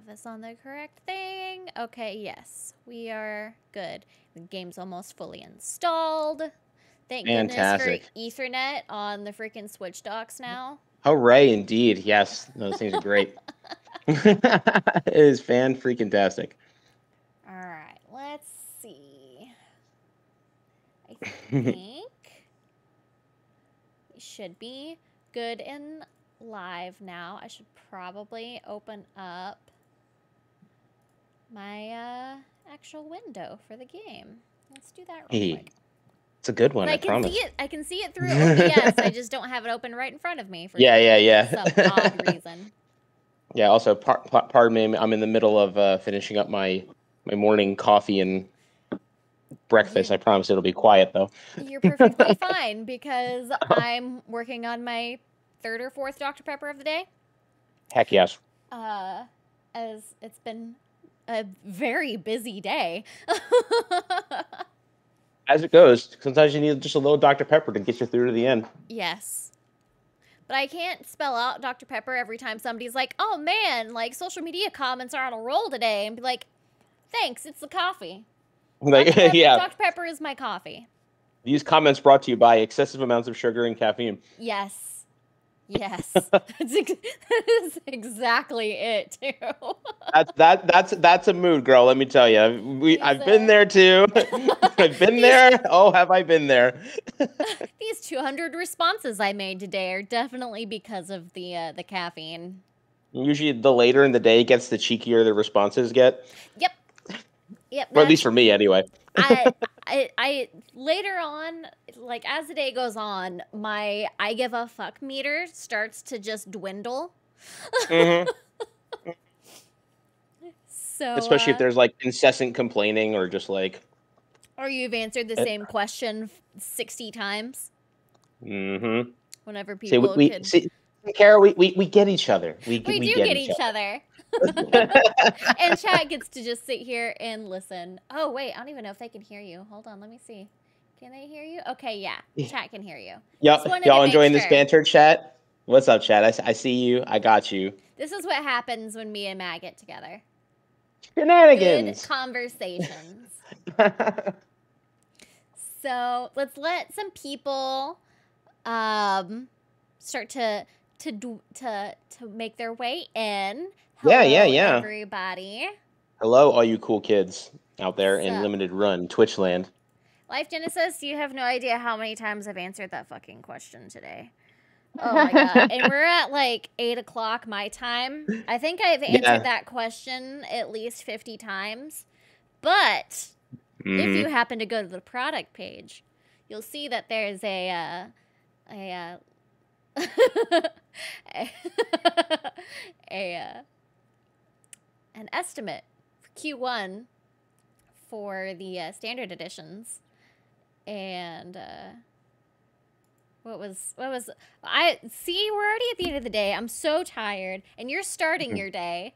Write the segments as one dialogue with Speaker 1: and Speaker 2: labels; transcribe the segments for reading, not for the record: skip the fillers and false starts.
Speaker 1: this on the correct thing. Okay, yes. We are good. The game's almost fully installed. Thank
Speaker 2: Fantastic.
Speaker 1: goodness for Ethernet on the freaking Switch docks now.
Speaker 2: Hooray, indeed. Yes, those things are great. It is fan-freaking-tastic.
Speaker 1: All right, let's see. I think we should be good and live now. I should probably open up my actual window for the game. Let's do that real quick.
Speaker 2: It's a good one, I promise.
Speaker 1: I can see it through OBS. I just don't have it open right in front of me for some odd reason.
Speaker 2: Yeah, also, pardon me, I'm in the middle of finishing up my morning coffee and breakfast. I promise it'll be quiet, though.
Speaker 1: You're perfectly fine, because I'm working on my 3rd or 4th Dr. Pepper of the day.
Speaker 2: Heck yes.
Speaker 1: As it's been a very busy day.
Speaker 2: As it goes, sometimes you need just a little Dr. Pepper to get you through to the end.
Speaker 1: Yes. But I can't spell out Dr. Pepper every time somebody's like, oh man, like social media comments are on a roll today, and be like, thanks, it's the coffee.
Speaker 2: Like, yeah.
Speaker 1: Dr. Pepper is my coffee.
Speaker 2: These comments brought to you by excessive amounts of sugar and caffeine.
Speaker 1: Yes. Yes. That is exactly it, too.
Speaker 2: That's a mood, girl, let me tell you. I've been there, too. I've been there. Oh, have I been there.
Speaker 1: These 200 responses I made today are definitely because of the caffeine.
Speaker 2: Usually the later in the day gets, the cheekier the responses get.
Speaker 1: Yep.
Speaker 2: Or at least for me, anyway.
Speaker 1: I later on, like as the day goes on, my I give a fuck meter starts to just dwindle.
Speaker 2: Mm-hmm.
Speaker 1: So
Speaker 2: especially if there's like incessant complaining or just like,
Speaker 1: or you've answered the same question 60 times.
Speaker 2: Mm-hmm.
Speaker 1: Whenever people
Speaker 2: Kara, we get each other. We
Speaker 1: do get each other. And chat gets to just sit here and listen. Oh, wait. I don't even know if they can hear you. Hold on. Let me see. Can they hear you? Okay, yeah. Chat can hear you.
Speaker 2: Yep. Y'all enjoying this banter, chat? What's up, chat? I see you. I got you.
Speaker 1: This is what happens when me and Matt get together.
Speaker 2: Shenanigans.
Speaker 1: Good conversations. So let's let some people start to make their way in. Hello,
Speaker 2: yeah.
Speaker 1: Everybody.
Speaker 2: Hello, all you cool kids out there in limited run Twitch land.
Speaker 1: Life Genesis, you have no idea how many times I've answered that fucking question today. Oh my god. And we're at like 8 o'clock my time. I think I've answered that question at least 50 times. But if you happen to go to the product page, you'll see that there's an estimate for Q1 for the standard editions, and what was I see? We're already at the end of the day. I'm so tired, and you're starting your day.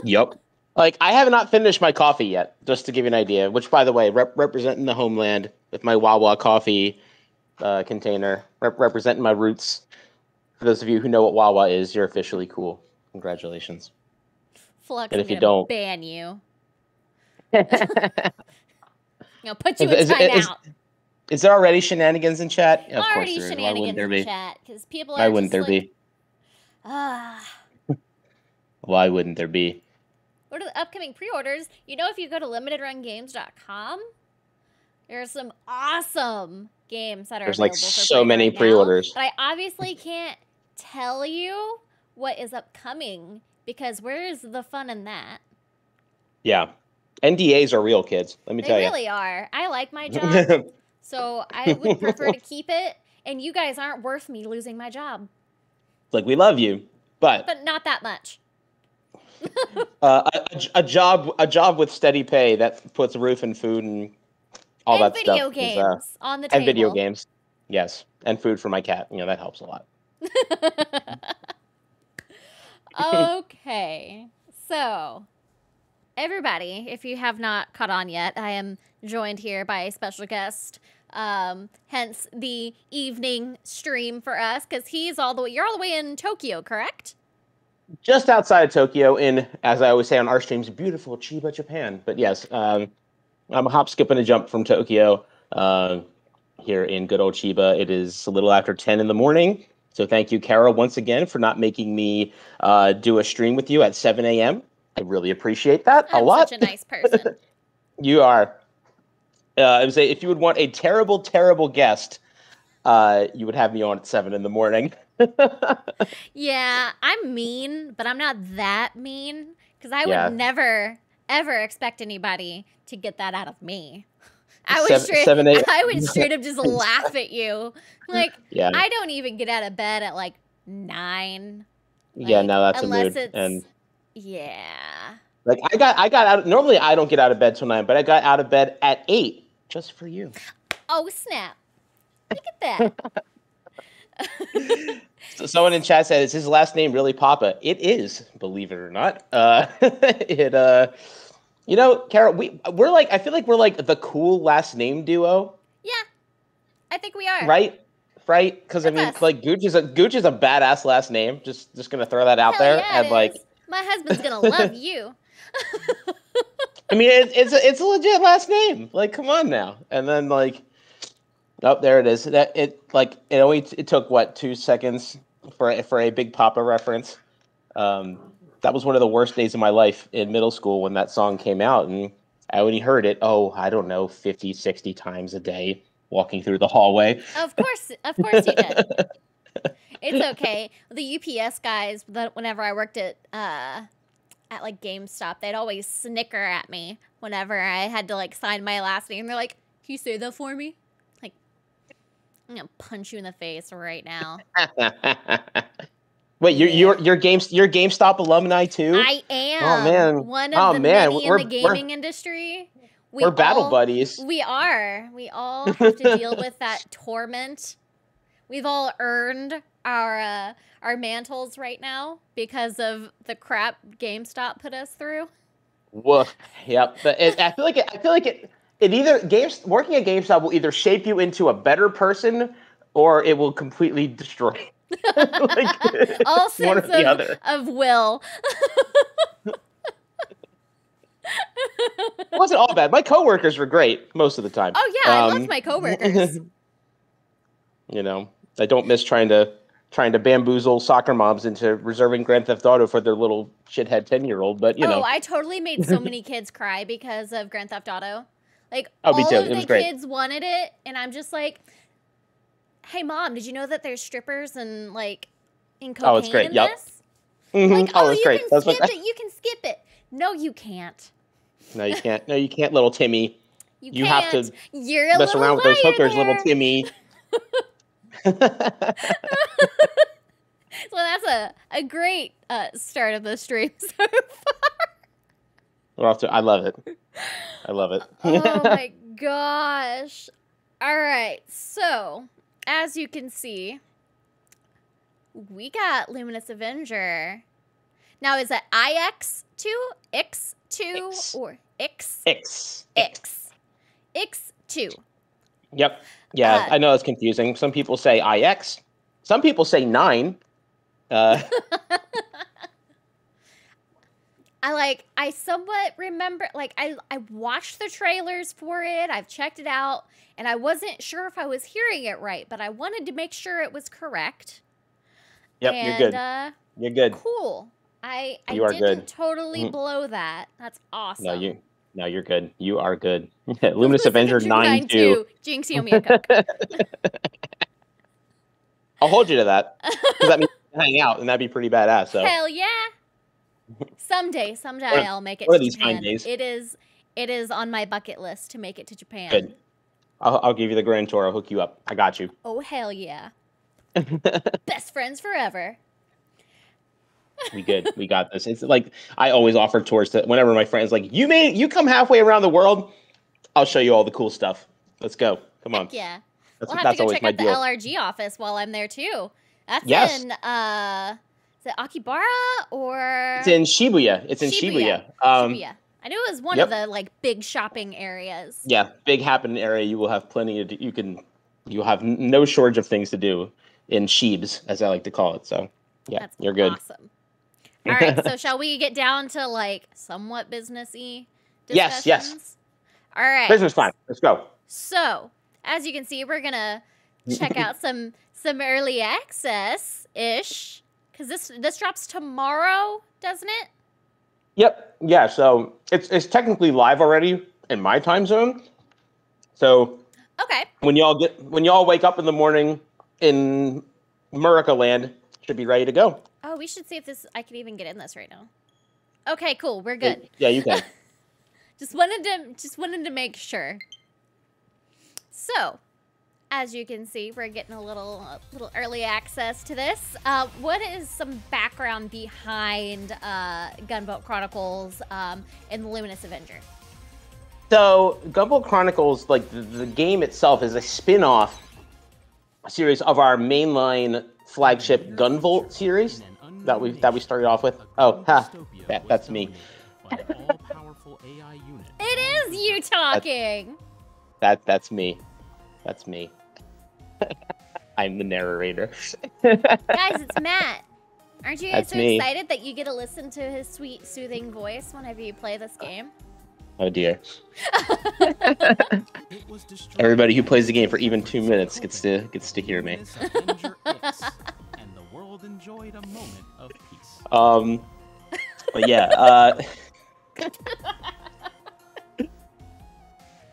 Speaker 2: Yep. Like, I have not finished my coffee yet, just to give you an idea, which, by the way, representing the homeland with my Wawa coffee container, representing my roots. For those of you who know what Wawa is, you're officially cool. Congratulations.
Speaker 1: Flux, and if you don't, ban you. Put you in timeout.
Speaker 2: Is there already shenanigans in chat?
Speaker 1: Of already course there is. Why wouldn't there be? In chat, because people are
Speaker 2: Why wouldn't there
Speaker 1: like,
Speaker 2: be? Why wouldn't there be?
Speaker 1: What are the upcoming pre-orders? You know, if you go to limitedrungames.com, there are some awesome games that are available. There's like
Speaker 2: so many pre-orders.
Speaker 1: But I obviously can't tell you what is upcoming, because where's the fun in that?
Speaker 2: Yeah. NDAs are real, kids. Let me tell you.
Speaker 1: They really are. I like my job, so I would prefer to keep it, and you guys aren't worth me losing my job.
Speaker 2: Like, we love you, but
Speaker 1: not that much.
Speaker 2: a job with steady pay that puts roof and food and all that stuff.
Speaker 1: And video games on the table.
Speaker 2: And video games, yes. And food for my cat. You know, that helps a lot.
Speaker 1: Okay. So, everybody, if you have not caught on yet, I am joined here by a special guest. Hence the evening stream for us, because you're all the way in Tokyo, correct?
Speaker 2: just outside of Tokyo, in, as I always say on our streams, beautiful Chiba, Japan. But yes, I'm a hop, skip, and a jump from Tokyo. Here in good old Chiba, it is a little after 10 in the morning. So thank you, Carol, once again for not making me do a stream with you at 7 a.m. I really appreciate that a lot.
Speaker 1: I'm such a nice person.
Speaker 2: You are. I would say if you would want a terrible, terrible guest, you would have me on at 7 in the morning.
Speaker 1: Yeah, I'm mean, but I'm not that mean because I would never, ever expect anybody to get that out of me. I would straight up just laugh at you. Like, I don't even get out of bed at like 9. Like,
Speaker 2: yeah, no, that's
Speaker 1: unless
Speaker 2: a mood. And
Speaker 1: yeah.
Speaker 2: Like I got out. Normally, I don't get out of bed till 9, but I got out of bed at 8 just for you.
Speaker 1: Oh snap! Look at
Speaker 2: that. So someone in chat said, "Is his last name really Papa?" It is, believe it or not. You know, Carol, we're like, I feel like we're like the cool last name duo.
Speaker 1: Yeah, I think we are.
Speaker 2: Right? Because I mean, like Gooch is a badass last name. Just gonna throw that out there.
Speaker 1: Yeah,
Speaker 2: and like,
Speaker 1: my husband's gonna love you.
Speaker 2: I mean, it's a legit last name. Like, come on now. And then like, oh, there it is. It took what, 2 seconds for a Big Papa reference. That was one of the worst days of my life in middle school when that song came out, and I only heard it, I don't know, 50, 60 times a day walking through the hallway.
Speaker 1: Of course you did. It's okay. The UPS guys, whenever I worked at like GameStop, they'd always snicker at me whenever I had to like sign my last name. They're like, "Can you say that for me?" Like, I'm gonna punch you in the face right now.
Speaker 2: Wait, you're GameStop alumni too?
Speaker 1: I am.
Speaker 2: Oh man,
Speaker 1: one of the many in the gaming industry.
Speaker 2: We're battle buddies.
Speaker 1: We are. We all have to deal with that torment. We've all earned our mantles right now because of the crap GameStop put us through.
Speaker 2: Woof. Yep. But I feel like it either working at GameStop will either shape you into a better person or it will completely destroy you. Like,
Speaker 1: all sense of will.
Speaker 2: It wasn't all bad. My coworkers were great most of the time.
Speaker 1: Oh yeah, I loved my coworkers.
Speaker 2: You know, I don't miss trying to bamboozle soccer moms into reserving Grand Theft Auto for their little shithead 10-year-old. But you know,
Speaker 1: I totally made so many kids cry because of Grand Theft Auto. Like
Speaker 2: me too.
Speaker 1: All of the kids wanted it, and I'm just like, "Hey, mom, did you know that there's strippers and like in cocaine
Speaker 2: it's great.
Speaker 1: in
Speaker 2: Yep.
Speaker 1: this?"
Speaker 2: Mm-hmm.
Speaker 1: Like,
Speaker 2: it's great.
Speaker 1: You can skip it. No, you can't.
Speaker 2: No, you can't. No, you can't, little Timmy.
Speaker 1: You
Speaker 2: have to
Speaker 1: You're
Speaker 2: mess around with those hookers,
Speaker 1: there.
Speaker 2: little Timmy.
Speaker 1: So that's a great start of the stream so
Speaker 2: far. I love it. I love it.
Speaker 1: Oh my gosh. All right. So, as you can see, we got Luminous Avenger. Now, is it IX2, X2, or X? X2.
Speaker 2: Yep. Yeah, I know it's confusing. Some people say IX. Some people say 9.
Speaker 1: I somewhat remember, like, I watched the trailers for it. I've checked it out, and I wasn't sure if I was hearing it right, but I wanted to make sure it was correct.
Speaker 2: Yep, and, you're good. You're good.
Speaker 1: Cool. I didn't
Speaker 2: good.
Speaker 1: Totally blow that. That's awesome.
Speaker 2: No, you're good. You are good. Luminous Avenger 9-2.
Speaker 1: Jinx, you owe me a Coke.
Speaker 2: I'll hold you to that. Because that means hang out, and that'd be pretty badass. So.
Speaker 1: Hell yeah. Someday I'll make it to Japan.
Speaker 2: Fine days.
Speaker 1: It is on my bucket list to make it to Japan.
Speaker 2: Good. I'll give you the grand tour. I'll hook you up. I got you.
Speaker 1: Oh, hell yeah. Best friends forever.
Speaker 2: We good. We got this. It's like I always offer tours to whenever my friends like, you come halfway around the world, I'll show you all the cool stuff. Let's go. Come on.
Speaker 1: Heck yeah.
Speaker 2: We'll
Speaker 1: have to go check out the LRG office while I'm there too. That's in is it Akihabara or
Speaker 2: it's in Shibuya. It's in Shibuya.
Speaker 1: Shibuya. I knew it was one of the like big shopping areas.
Speaker 2: Yeah, big happening area. You will have plenty of you'll have no shortage of things to do in Shibs, as I like to call it. So yeah,
Speaker 1: that's
Speaker 2: you're good.
Speaker 1: Awesome. All right, so shall we get down to like somewhat businessy discussions?
Speaker 2: Yes.
Speaker 1: All right.
Speaker 2: Business time. Let's go.
Speaker 1: So, as you can see, we're gonna check out some early access ish because this drops tomorrow, doesn't it?
Speaker 2: Yep. Yeah. So it's technically live already in my time zone. So
Speaker 1: okay,
Speaker 2: when y'all wake up in the morning in America land, should be ready to go.
Speaker 1: Oh, we should see if I can even get in this right now. Okay, cool. We're good.
Speaker 2: Yeah, you can.
Speaker 1: Just wanted to make sure. So, as you can see, we're getting a little early access to this. What is some background behind Gunvolt Chronicles and the Luminous Avenger?
Speaker 2: So, Gunvolt Chronicles, like the game itself, is a spin-off series of our mainline flagship Gunvolt series that we started off with. Oh, that's me.
Speaker 1: It is you talking.
Speaker 2: That's me. That's me. I'm the narrator.
Speaker 1: Guys, it's Matt. Aren't you guys excited that you get to listen to his sweet, soothing voice whenever you play this game?
Speaker 2: Oh dear. Everybody who plays the game for even 2 minutes gets to hear me. But yeah.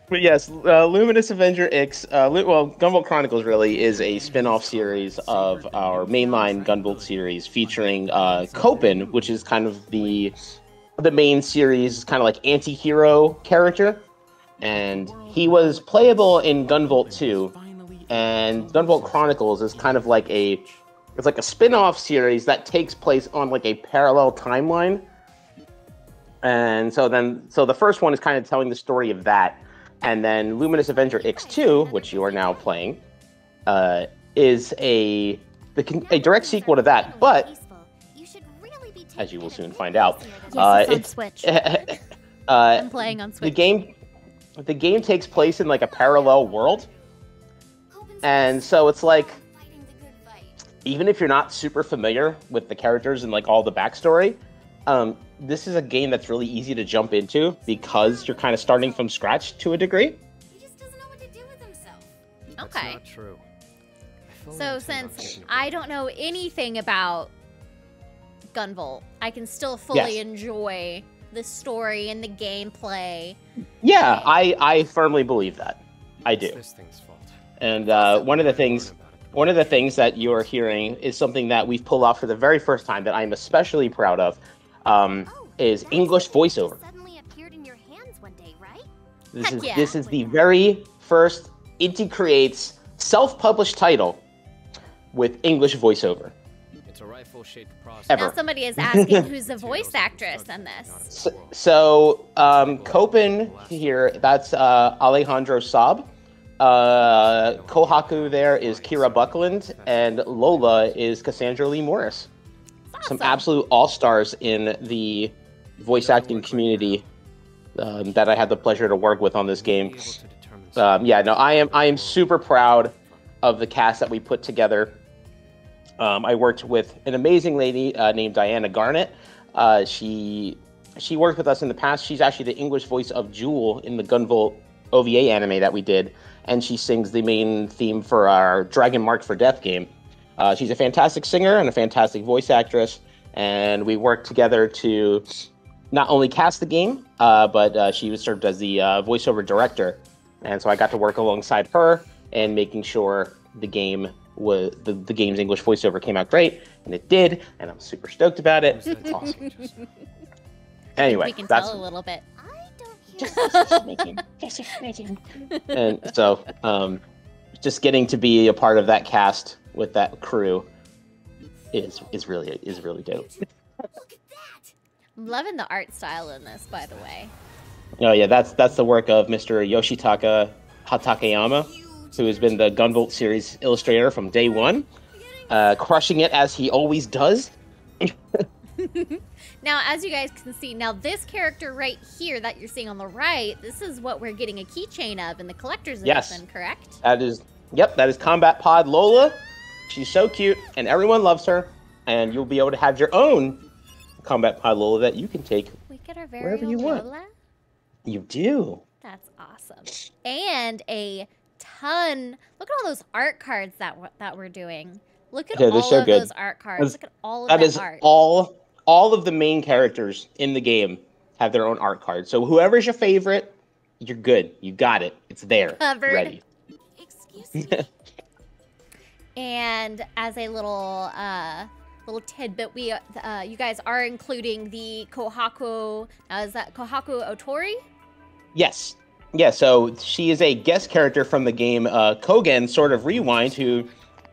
Speaker 2: But yes, Luminous Avenger X, Gunvolt Chronicles really is a spin-off series of our mainline Gunvolt series featuring Copen, which is kind of the main series, kind of like anti-hero character. And he was playable in Gunvolt 2, and Gunvolt Chronicles is kind of like it's like a spin-off series that takes place on like a parallel timeline. And so the first one is kind of telling the story of that. And then Luminous Avenger X2, which you are now playing, is a direct sequel to that. But as you will soon find out,
Speaker 1: it's on Switch. I'm playing on Switch.
Speaker 2: The game takes place in like a parallel world, and so it's like even if you're not super familiar with the characters and like all the backstory, this is a game that's really easy to jump into because you're kind of starting from scratch to a degree.
Speaker 3: He just doesn't know what to do with himself.
Speaker 1: Okay.
Speaker 4: That's not true.
Speaker 1: So since I don't know anything about Gunvolt, I can still fully enjoy the story and the gameplay.
Speaker 2: Yeah, I firmly believe that. I do.
Speaker 4: This thing's fault.
Speaker 2: And one of the things that you're hearing is something that we've pulled off for the very first time that I'm especially proud of. Is English voiceover.
Speaker 3: Suddenly appeared in your hands one day, right?
Speaker 2: This is the very first Inti Creates self-published title with English voiceover.
Speaker 4: It's a rifle-shaped process.
Speaker 2: Ever.
Speaker 1: Now somebody is asking who's the voice actress in this.
Speaker 2: So Copen here, that's Alejandro Saab. Kohaku there is Kira Buckland, and Lola is Cassandra Lee Morris.
Speaker 1: Awesome.
Speaker 2: Some absolute all-stars in the voice acting community that I had the pleasure to work with on this game. I am super proud of the cast that we put together. I worked with an amazing lady named Diana Garnett. She worked with us in the past. She's actually the English voice of Jewel in the Gunvolt OVA anime that we did, and she sings the main theme for our Dragon Mark for Death game. She's a fantastic singer and a fantastic voice actress, and we worked together to not only cast the game, but she served as the voiceover director. And so I got to work alongside her and making sure the game's English voiceover came out great, and it did, and I'm super stoked about it. It's awesome. Anyway,
Speaker 1: we can tell a little bit.
Speaker 3: I don't hear
Speaker 2: just and so just getting to be a part of that cast with that crew is really dope.
Speaker 3: Look at that!
Speaker 1: I'm loving the art style in this, by the way.
Speaker 2: Oh yeah, that's the work of Mr. Yoshitaka Hatakeyama, who has been the Gunvolt series illustrator from day one, crushing it as he always does.
Speaker 1: Now, as you guys can see, now this character right here that you're seeing on the right, this is what we're getting a keychain of in the collector's edition, correct?
Speaker 2: That is Combat Pod Lola. She's so cute, and everyone loves her, and you'll be able to have your own combat pod Lola that you can take
Speaker 1: We get our very
Speaker 2: wherever
Speaker 1: own
Speaker 2: you want.
Speaker 1: Lola?
Speaker 2: You do.
Speaker 1: That's awesome. And a ton. Look at all those art cards that we're doing. Look at
Speaker 2: Yeah, they're
Speaker 1: all
Speaker 2: so
Speaker 1: of
Speaker 2: good.
Speaker 1: those art cards. Look at all of
Speaker 2: That
Speaker 1: that
Speaker 2: is
Speaker 1: art.
Speaker 2: all of the main characters in the game have their own art card. So whoever's your favorite, you're good. You got it. It's there.
Speaker 1: Covered.
Speaker 2: Ready.
Speaker 3: Excuse me.
Speaker 1: And as a little tidbit, we you guys are including the Kohaku. Is that Kohaku Otori?
Speaker 2: Yes. Yeah, so she is a guest character from the game Kogen Sword of Rewind, who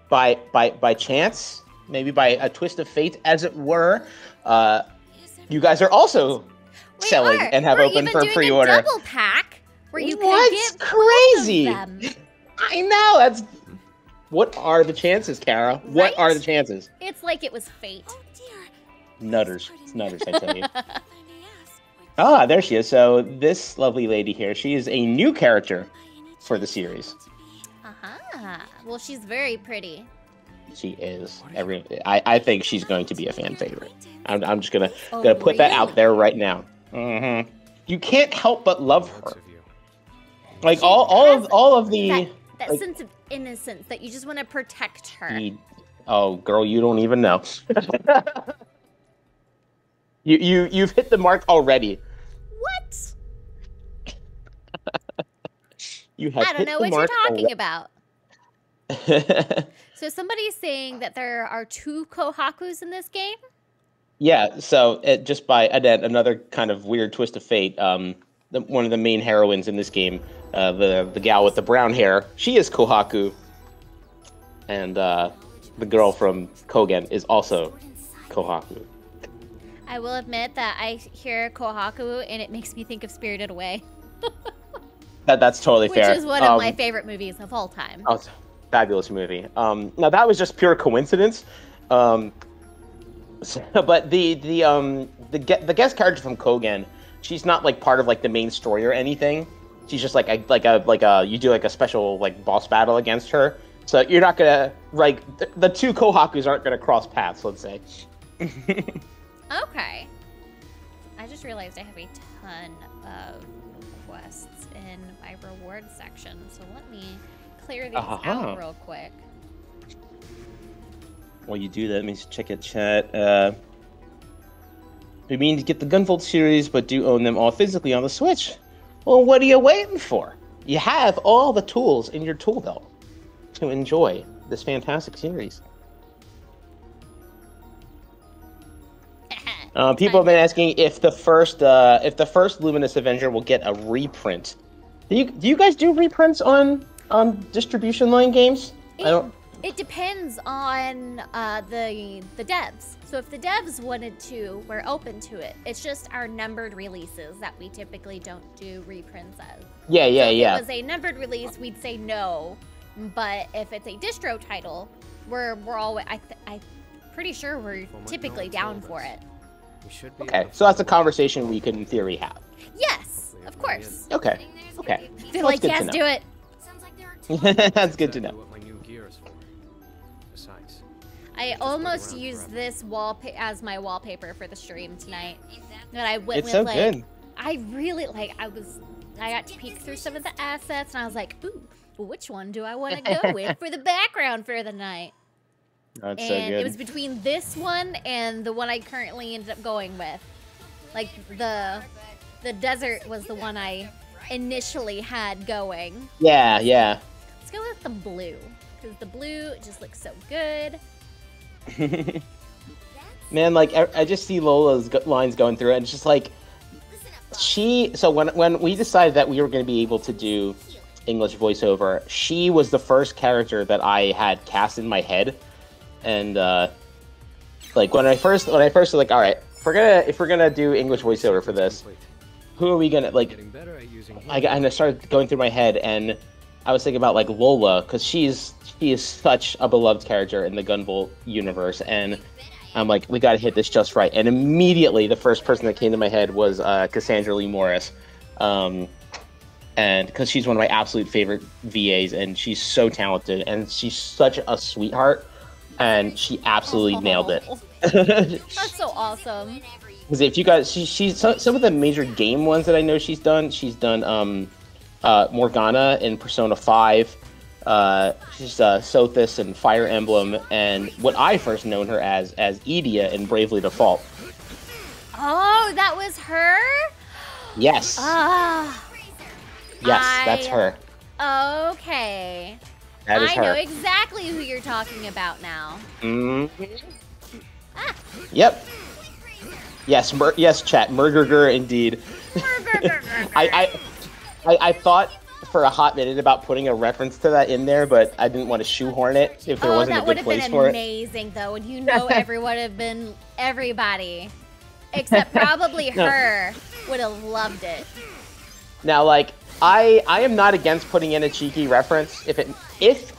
Speaker 2: by chance, maybe by a twist of fate, as it were, you guys are also selling and have open for pre-order.
Speaker 1: A double pack where you can
Speaker 2: What's
Speaker 1: get
Speaker 2: crazy?
Speaker 1: both of them.
Speaker 2: I know. That's. What are the chances, Kara? What
Speaker 1: Right?
Speaker 2: are the chances?
Speaker 1: It's like it was fate.
Speaker 3: Oh dear.
Speaker 2: Nutters. It's nutters, I tell you.
Speaker 3: If I may ask, what
Speaker 2: Ah, there she is. So this lovely lady here, she is a new character for the series.
Speaker 1: Uh-huh. Well, she's very pretty.
Speaker 2: She is. I think she's going to be a fan favorite. I'm just gonna
Speaker 1: Oh,
Speaker 2: put that out
Speaker 1: really?
Speaker 2: there right now. Mm-hmm. You can't help but love
Speaker 4: Lots
Speaker 2: her.
Speaker 4: of you.
Speaker 2: Like
Speaker 1: She
Speaker 2: all
Speaker 1: has
Speaker 2: of the.
Speaker 1: That
Speaker 2: like-
Speaker 1: sense of innocence that you just want to protect her.
Speaker 2: Oh, girl, you don't even know. You've hit the mark already.
Speaker 1: What?
Speaker 2: You have
Speaker 1: I don't
Speaker 2: hit
Speaker 1: know
Speaker 2: the
Speaker 1: what you're
Speaker 2: mark
Speaker 1: talking about.
Speaker 2: already.
Speaker 1: So somebody's saying that there are 2 Kohakus in this game?
Speaker 2: Yeah, so just by another kind of weird twist of fate, one of the main heroines in this game, the gal with the brown hair, she is Kohaku, and the girl from Kogen is also Kohaku.
Speaker 1: I will admit that I hear Kohaku and it makes me think of Spirited Away,
Speaker 2: That's totally
Speaker 1: which
Speaker 2: fair.
Speaker 1: is one of my favorite movies of all time.
Speaker 2: Oh, it's a fabulous movie. Now that was just pure coincidence. But the guest character from Kogen, she's not like part of like the main story or anything. She's just like a you do like a special like boss battle against her. So you're not gonna like the 2 Kohakus aren't gonna cross paths. Let's say.
Speaker 1: Okay. I just realized I have a ton of quests in my reward section, so let me clear these out real quick.
Speaker 2: While you do that, let me check it, chat. We mean to get the Gunvolt series, but do own them all physically on the Switch. Well, what are you waiting for? You have all the tools in your tool belt to enjoy this fantastic series. People have been asking if the first Luminous Avenger will get a reprint. Do you guys do reprints on distribution line games?
Speaker 1: It depends on the devs. So if the devs wanted to, we're open to it. It's just our numbered releases that we typically don't do reprints of.
Speaker 2: Yeah.
Speaker 1: If it was a numbered release, we'd say no. But if it's a distro title, we're always I'm pretty sure we're typically down for it.
Speaker 4: We should be
Speaker 2: Okay, so that's a conversation we could in theory have.
Speaker 1: Yes, of course.
Speaker 2: Okay. Okay.
Speaker 1: Feel like
Speaker 2: good to
Speaker 1: yes,
Speaker 2: know.
Speaker 1: do it.
Speaker 3: Sounds like there are 2
Speaker 2: That's good to know.
Speaker 4: What my new gear is for. Besides,
Speaker 1: I
Speaker 4: just
Speaker 1: almost
Speaker 4: wait around
Speaker 1: used
Speaker 4: forever.
Speaker 1: this as my wallpaper for the stream tonight. But I went
Speaker 2: It's
Speaker 1: with
Speaker 2: so
Speaker 1: like
Speaker 2: good.
Speaker 1: I really like I got to peek through some of the assets and I was like, ooh, which one do I want to go with for the background for the night?
Speaker 2: That's
Speaker 1: And
Speaker 2: so
Speaker 1: it
Speaker 2: good.
Speaker 1: was between this one and the one I currently ended up going with. Like the desert was the one I initially had going.
Speaker 2: Yeah.
Speaker 1: Let's go with the blue because the blue just looks so good.
Speaker 2: Man, like I just see Lola's lines going through it, and it's just like so when we decided that we were going to be able to do English voiceover, she was the first character that I had cast in my head, and like when I first was like, all right, if we're gonna do English voiceover for this, who are we gonna like?
Speaker 4: Getting better at using
Speaker 2: And I started going through my head, and I was thinking about like Lola, because she is such a beloved character in the Gunvolt universe, and I'm like, we got to hit this just right. And immediately, the first person that came to my head was Cassandra Lee Morris, and because she's one of my absolute favorite VAs, and she's so talented, and she's such a sweetheart, and she absolutely nailed it.
Speaker 1: That's so awesome.
Speaker 2: Because if you guys, she's some of the major game ones that I know she's done. She's done Morgana in Persona 5. She's Sothis in Fire Emblem, and what I first known her as Edea in Bravely Default.
Speaker 1: Oh, that was her?
Speaker 2: Yes.
Speaker 1: Ah.
Speaker 2: Yes, that's her.
Speaker 1: Okay.
Speaker 2: That is
Speaker 1: I
Speaker 2: her.
Speaker 1: know exactly who you're talking about now.
Speaker 2: Mm-hmm.
Speaker 1: Ah.
Speaker 2: Yep. Yes, yes, chat. Murgurger, indeed. I thought for a hot minute about putting a reference to that in there, but I didn't want to shoehorn it if there wasn't a good place for it.
Speaker 1: That would have been amazing, though, and you know everyone would have been everybody, except probably her would have loved it.
Speaker 2: Now, like, I am not against putting in a cheeky reference if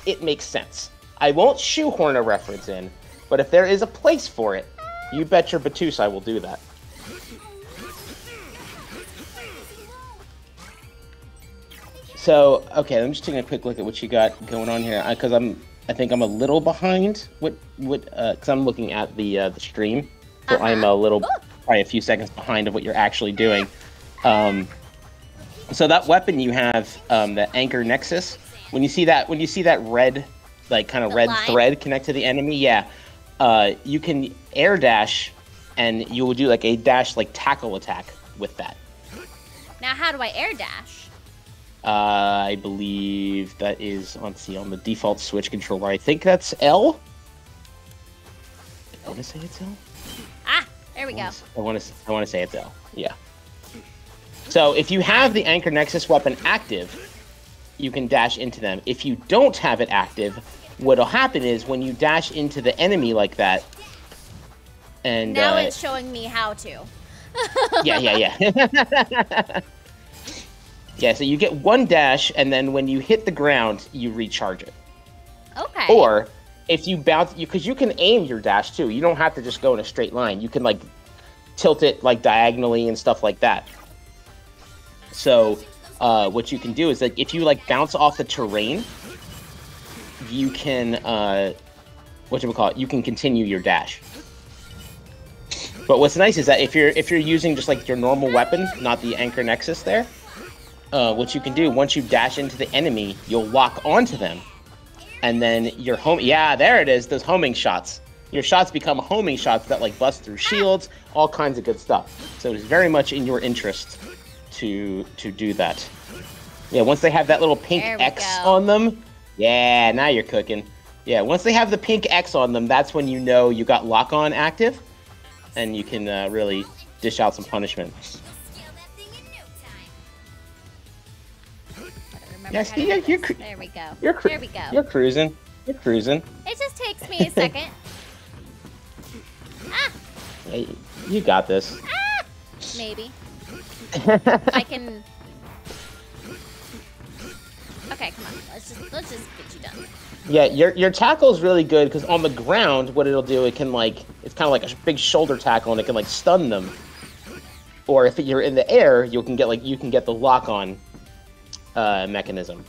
Speaker 2: it makes sense. I won't shoehorn a reference in, but if there is a place for it, you bet your Batus I will do that. So, okay, I'm just taking a quick look at what you got going on here, because I think I'm a little behind. Because I'm looking at the stream, so I'm a little, probably a few seconds behind of what you're actually doing. So that weapon you have, the Anchor Nexus, when you see that red, like kind of red thread connect to the enemy, yeah, you can air dash, and you will do like a dash like tackle attack with that.
Speaker 1: Now, how do I air dash?
Speaker 2: I believe that is on the default Switch controller. I think that's L. I want to say it's L.
Speaker 1: Ah, there we go.
Speaker 2: I want to say it's L. Yeah. So if you have the Anchor Nexus weapon active, you can dash into them. If you don't have it active, what'll happen is when you dash into the enemy like that, and
Speaker 1: now it's showing me how to.
Speaker 2: yeah. Yeah, so you get one dash, and then when you hit the ground, you recharge it.
Speaker 1: Okay.
Speaker 2: Or if you bounce, because you can aim your dash too. You don't have to just go in a straight line. You can like tilt it like diagonally and stuff like that. So what you can do is like if you like bounce off the terrain, you can you can continue your dash. But what's nice is that if you're using just like your normal weapon, not the Anchor Nexus there, what you can do once you dash into the enemy, you'll lock onto them, and then your there it is, those homing shots. Your shots become homing shots that like bust through shields, all kinds of good stuff. So it's very much in your interest to do that. Yeah, once they have that little pink X on them, yeah, now you're cooking. Yeah, once they have the pink X on them, that's when you know you got lock on active, and you can really dish out some punishment. Yes, there we go. There we go. You're cruising. You're cruising.
Speaker 1: It just takes me a second. Ah!
Speaker 2: Hey, you got this.
Speaker 1: Ah! Maybe. I can. Okay, come on. Let's just get you done.
Speaker 2: Yeah, your tackle is really good because on the ground, what it'll do, it's kind of like a big shoulder tackle, and it can like stun them. Or if you're in the air, you can get the lock on mechanism.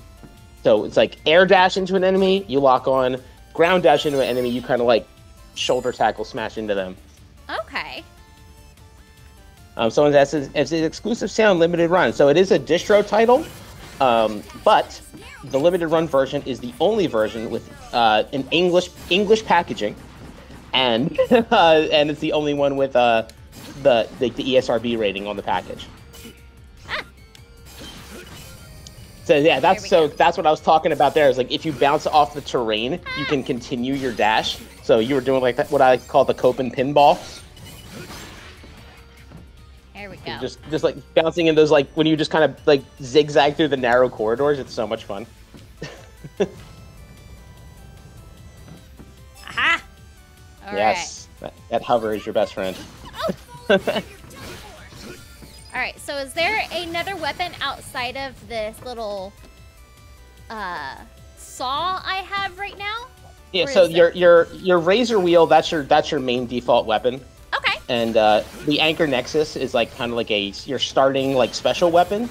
Speaker 2: So it's like air dash into an enemy, you lock on. Ground dash into an enemy, you kind of like shoulder tackle smash into them.
Speaker 1: Okay.
Speaker 2: Someone asks, it's an exclusive sale and limited run. So it is a distro title, but the limited run version is the only version with an English packaging, and and it's the only one with the ESRB rating on the package. So yeah, that's what I was talking about there. Is like if you bounce off the terrain, you can continue your dash. So you were doing like that, what I call the Copen pinball.
Speaker 1: There we go.
Speaker 2: Just like bouncing in those, like when you just kind of like zigzag through the narrow corridors. It's so much fun.
Speaker 1: Aha! All
Speaker 2: yes, right. That hover is your best friend.
Speaker 1: Oh. All right, so is there another weapon outside of this little saw I have right now?
Speaker 2: Yeah, so your razor wheel, that's your main default weapon.
Speaker 1: Okay.
Speaker 2: And the Anchor Nexus is like kind of like your starting like special weapon.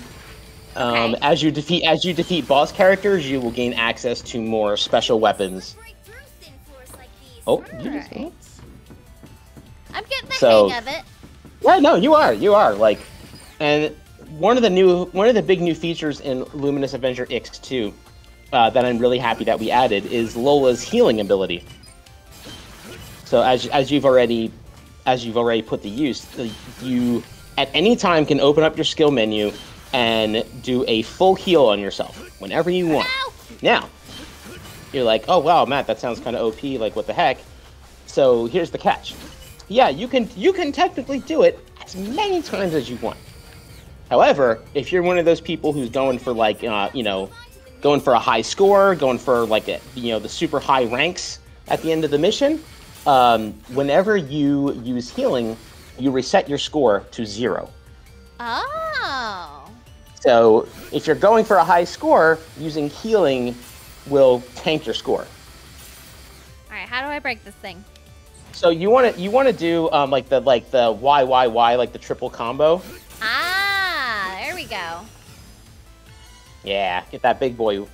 Speaker 1: Okay.
Speaker 2: As you defeat boss characters, you will gain access to more special weapons. Oh,
Speaker 1: right. I'm getting the hang of it.
Speaker 2: Yeah, no, you are like, and one of the big new features in Luminous Avenger X2 that I'm really happy that we added is Lola's healing ability. So as you've already put to use, you at any time can open up your skill menu and do a full heal on yourself whenever you want.
Speaker 1: Ow!
Speaker 2: Now, you're like, oh wow, Matt, that sounds kind of OP. Like, what the heck? So here's the catch. Yeah, you can technically do it as many times as you want. However, if you're one of those people who's going for like, going for a high score, going for like the super high ranks at the end of the mission, whenever you use healing, you reset your score to 0.
Speaker 1: Oh.
Speaker 2: So if you're going for a high score, using healing will tank your score.
Speaker 1: All right, how do I break this thing?
Speaker 2: So you want to do like the YYY, like the triple combo.
Speaker 1: Ah, there we go.
Speaker 2: Yeah, get that big boy,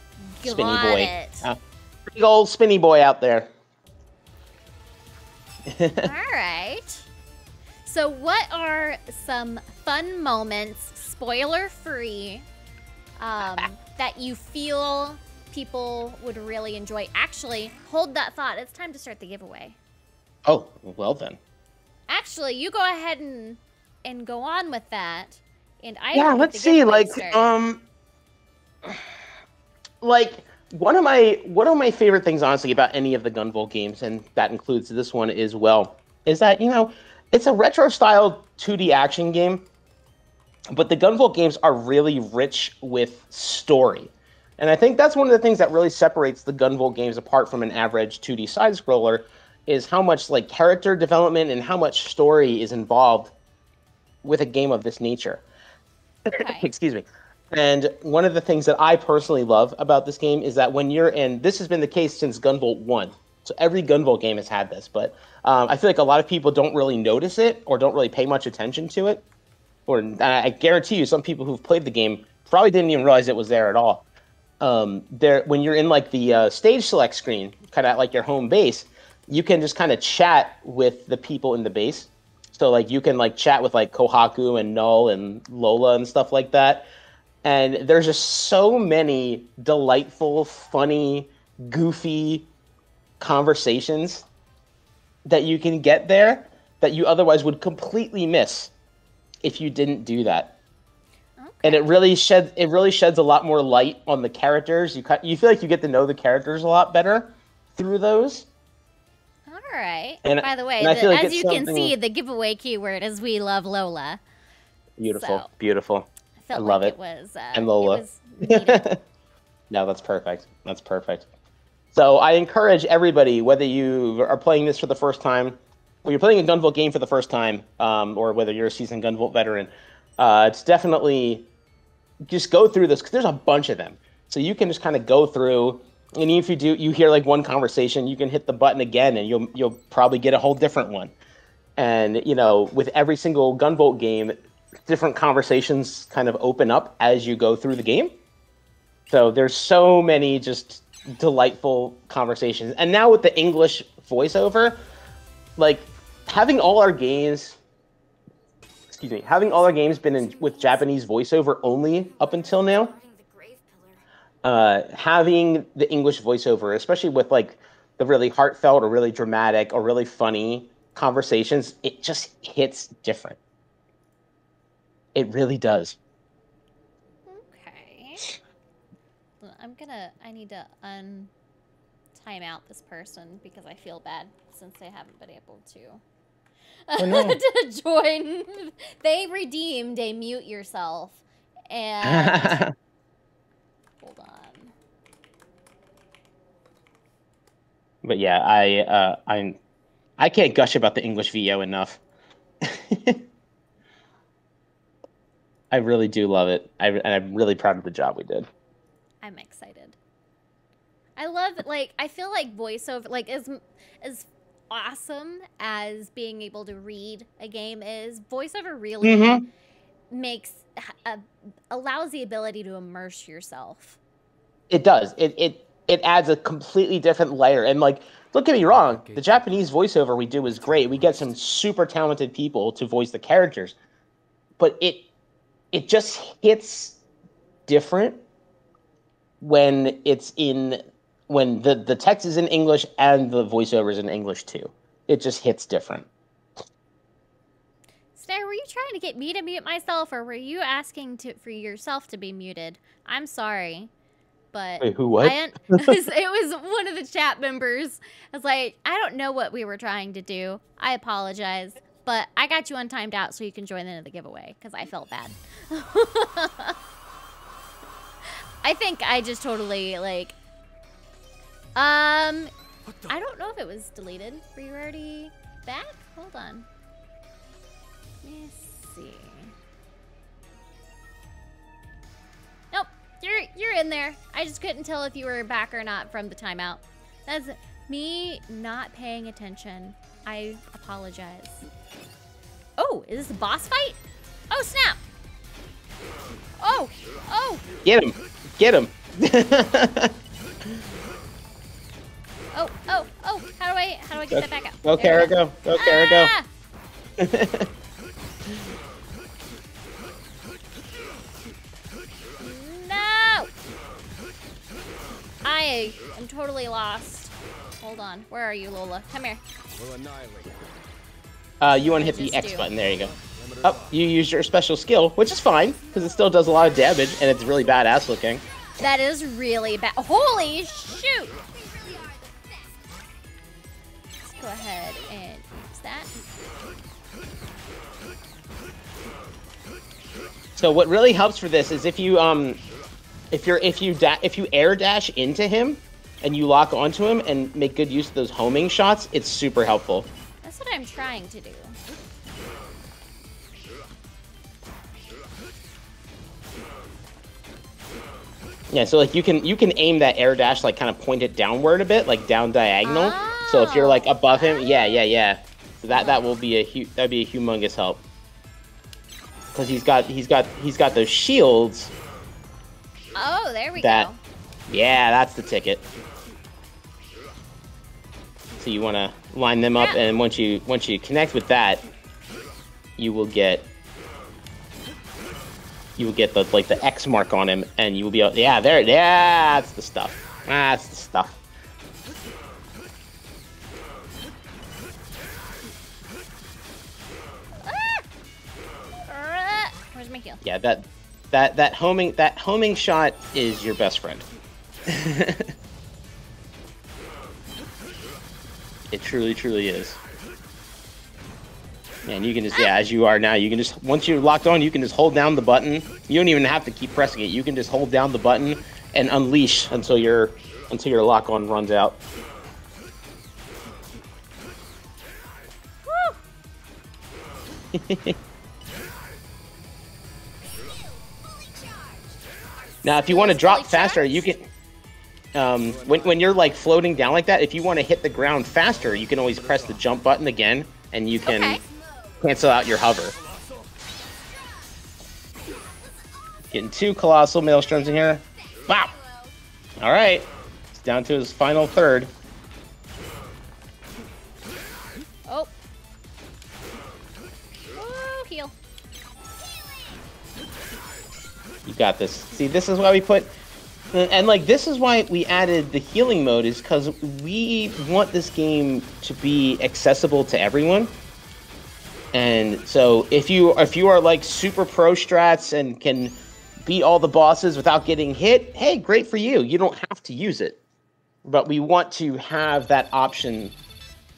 Speaker 2: spinny boy.
Speaker 1: It.
Speaker 2: Big old spinny boy out there.
Speaker 1: All right. So what are some fun moments, spoiler-free, that you feel people would really enjoy? Actually, hold that thought. It's time to start the giveaway.
Speaker 2: Oh, well then.
Speaker 1: Actually, you go ahead and go on with that. And
Speaker 2: let's see. Like one of my favorite things, honestly, about any of the Gunvolt games, and that includes this one as well, is that it's a retro style 2D action game, but the Gunvolt games are really rich with story. And I think that's one of the things that really separates the Gunvolt games apart from an average 2D side scroller, is how much like character development and how much story is involved with a game of this nature.
Speaker 1: Okay.
Speaker 2: Excuse me. And one of the things that I personally love about this game is that when you're in, this has been the case since Gunvolt 1. So every Gunvolt game has had this, but I feel like a lot of people don't really notice it or don't really pay much attention to it. Or I guarantee you some people who've played the game probably didn't even realize it was there at all. When you're in like the stage select screen, kind of at like your home base, you can just kind of chat with the people in the base. So like you can like chat with like Kohaku and Null and Lola and stuff like that. And there's just so many delightful, funny, goofy conversations that you can get there that you otherwise would completely miss if you didn't do that. Okay. And it really sheds a lot more light on the characters. You feel like you get to know the characters a lot better through those.
Speaker 1: All right.
Speaker 2: And,
Speaker 1: by the way,
Speaker 2: like
Speaker 1: as you can see, the giveaway keyword is "We love Lola."
Speaker 2: Beautiful,
Speaker 1: so,
Speaker 2: beautiful.
Speaker 1: I
Speaker 2: love
Speaker 1: like
Speaker 2: it.
Speaker 1: It was
Speaker 2: and Lola.
Speaker 1: It was needed.
Speaker 2: No, that's perfect. That's perfect. So I encourage everybody, whether you are playing this for the first time, or you're playing a Gunvolt game for the first time, or whether you're a seasoned Gunvolt veteran, it's definitely just go through this because there's a bunch of them. So you can just kind of go through. And if you hear like one conversation, you can hit the button again, and you'll probably get a whole different one. And with every single Gunvolt game, different conversations kind of open up as you go through the game. So there's so many just delightful conversations. And now with the English voiceover, like having all our games been with Japanese voiceover only up until now. Having the English voiceover, especially with like the really heartfelt or really dramatic or really funny conversations, it just hits different. It really does.
Speaker 1: Okay. I need to time out this person because I feel bad since they haven't been able to join. They redeemed a mute yourself and hold on.
Speaker 2: But yeah, I can't gush about the English VO enough. I really do love it. And I'm really proud of the job we did.
Speaker 1: I'm excited. I love I feel like voiceover, like as awesome as being able to read a game is, voiceover really allows the ability to immerse yourself.
Speaker 2: It does. It it adds a completely different layer. And like, don't get me wrong, the Japanese voiceover we do is great. We get some super talented people to voice the characters, but it just hits different when the text is in English and the voiceover is in English too. It just hits different.
Speaker 1: Stay, were you trying to get me to mute myself, or were you asking for yourself to be muted? I'm sorry, but
Speaker 2: wait, who? What?
Speaker 1: it was one of the chat members. I was like, I don't know what we were trying to do. I apologize, but I got you untimed out so you can join in the giveaway because I felt bad. I think I just totally like. I don't know if it was deleted. Were you already back? Hold on. Let me see. Nope, you're in there. I just couldn't tell if you were back or not from the timeout. That's me not paying attention. I apologize. Oh, is this a boss fight? Oh, snap. Oh.
Speaker 2: Get him. Get him.
Speaker 1: Oh. How do I get that back up?
Speaker 2: Go, Kara, go. Go, Kara, go.
Speaker 1: No! I am totally lost. Hold on. Where are you, Lola? Come here.
Speaker 4: We'll annihilate.
Speaker 2: You want to hit the X button. There you go. Oh, you used your special skill, which is fine, because it still does a lot of damage, and it's really badass looking.
Speaker 1: That is really bad. Holy shoot! Let's go ahead and use that.
Speaker 2: So what really helps for this is if you air dash into him and you lock onto him and make good use of those homing shots, it's super helpful.
Speaker 1: That's what I'm trying to do.
Speaker 2: Yeah, so like you can aim that air dash, like kind of point it downward a bit, like down diagonal.
Speaker 1: Oh.
Speaker 2: So if you're like above him, yeah. So that will be that'd be a humongous help. Because he's got those shields.
Speaker 1: Oh, there we go.
Speaker 2: Yeah, that's the ticket. So you want to line them up, and once you connect with that, you will get the X mark on him, and you will be able, that's the stuff. That's the stuff.
Speaker 1: Where's my heal?
Speaker 2: Yeah, that homing shot is your best friend. It truly is. And you can just, as you are now, you can just, once you're locked on, you can just hold down the button. You don't even have to keep pressing it. You can just hold down the button and unleash until your lock on runs out. Now, if you want to drop faster, you can. When you're like floating down like that, if you want to hit the ground faster, you can always press the jump button again, and you can cancel out your hover. Getting 2 colossal maelstroms in here. Wow. All right, it's down to his final third.
Speaker 1: Oh. Whoa, heal.
Speaker 2: You got this. See, this is why we put, and like this is why we added the healing mode, is because we want this game to be accessible to everyone. And so if you are like super pro strats and can beat all the bosses without getting hit, hey, great for you. You don't have to use it. But we want to have that option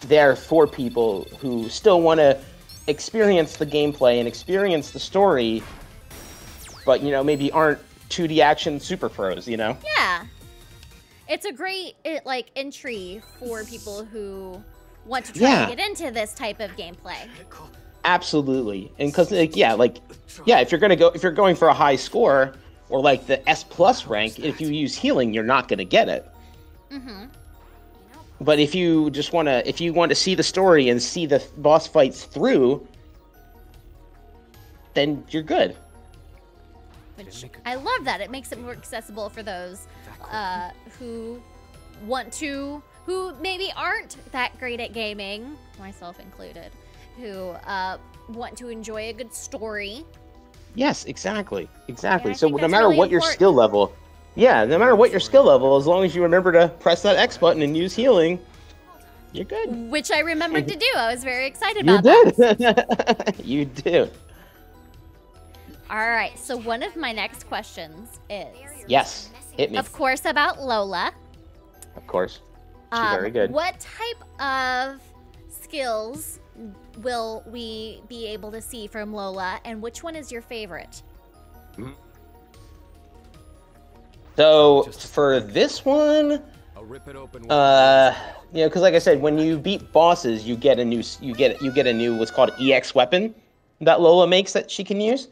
Speaker 2: there for people who still want to experience the gameplay and experience the story, but, you know, maybe aren't 2D action super pros, you know?
Speaker 1: Yeah. It's a great, like, entry for people who want to try to get into this type of gameplay.
Speaker 2: Absolutely. And because, like, if you're going for a high score or like the S+ rank, if you use healing, you're not going to get it.
Speaker 1: Mm-hmm.
Speaker 2: But if you want to see the story and see the boss fights through, then you're good.
Speaker 1: Which I love that. It makes it more accessible for those who who maybe aren't that great at gaming, myself included, who want to enjoy a good story.
Speaker 2: Yes, exactly.
Speaker 1: Yeah,
Speaker 2: So no matter
Speaker 1: really
Speaker 2: what your skill level, no matter what your skill level, as long as you remember to press that X button and use healing, you're good.
Speaker 1: Which I remembered to do. I was very excited
Speaker 2: You
Speaker 1: about that.
Speaker 2: did. You do.
Speaker 1: All right, so one of my next questions is,
Speaker 2: Yes, hit me.
Speaker 1: of course, about Lola.
Speaker 2: Of course. She's very good.
Speaker 1: What type of skills will we be able to see from Lola, and which one is your favorite?
Speaker 2: So for this one,
Speaker 4: I'll rip it open.
Speaker 2: because like I said, when you beat bosses, you get a new what's called EX weapon that Lola makes that she can use.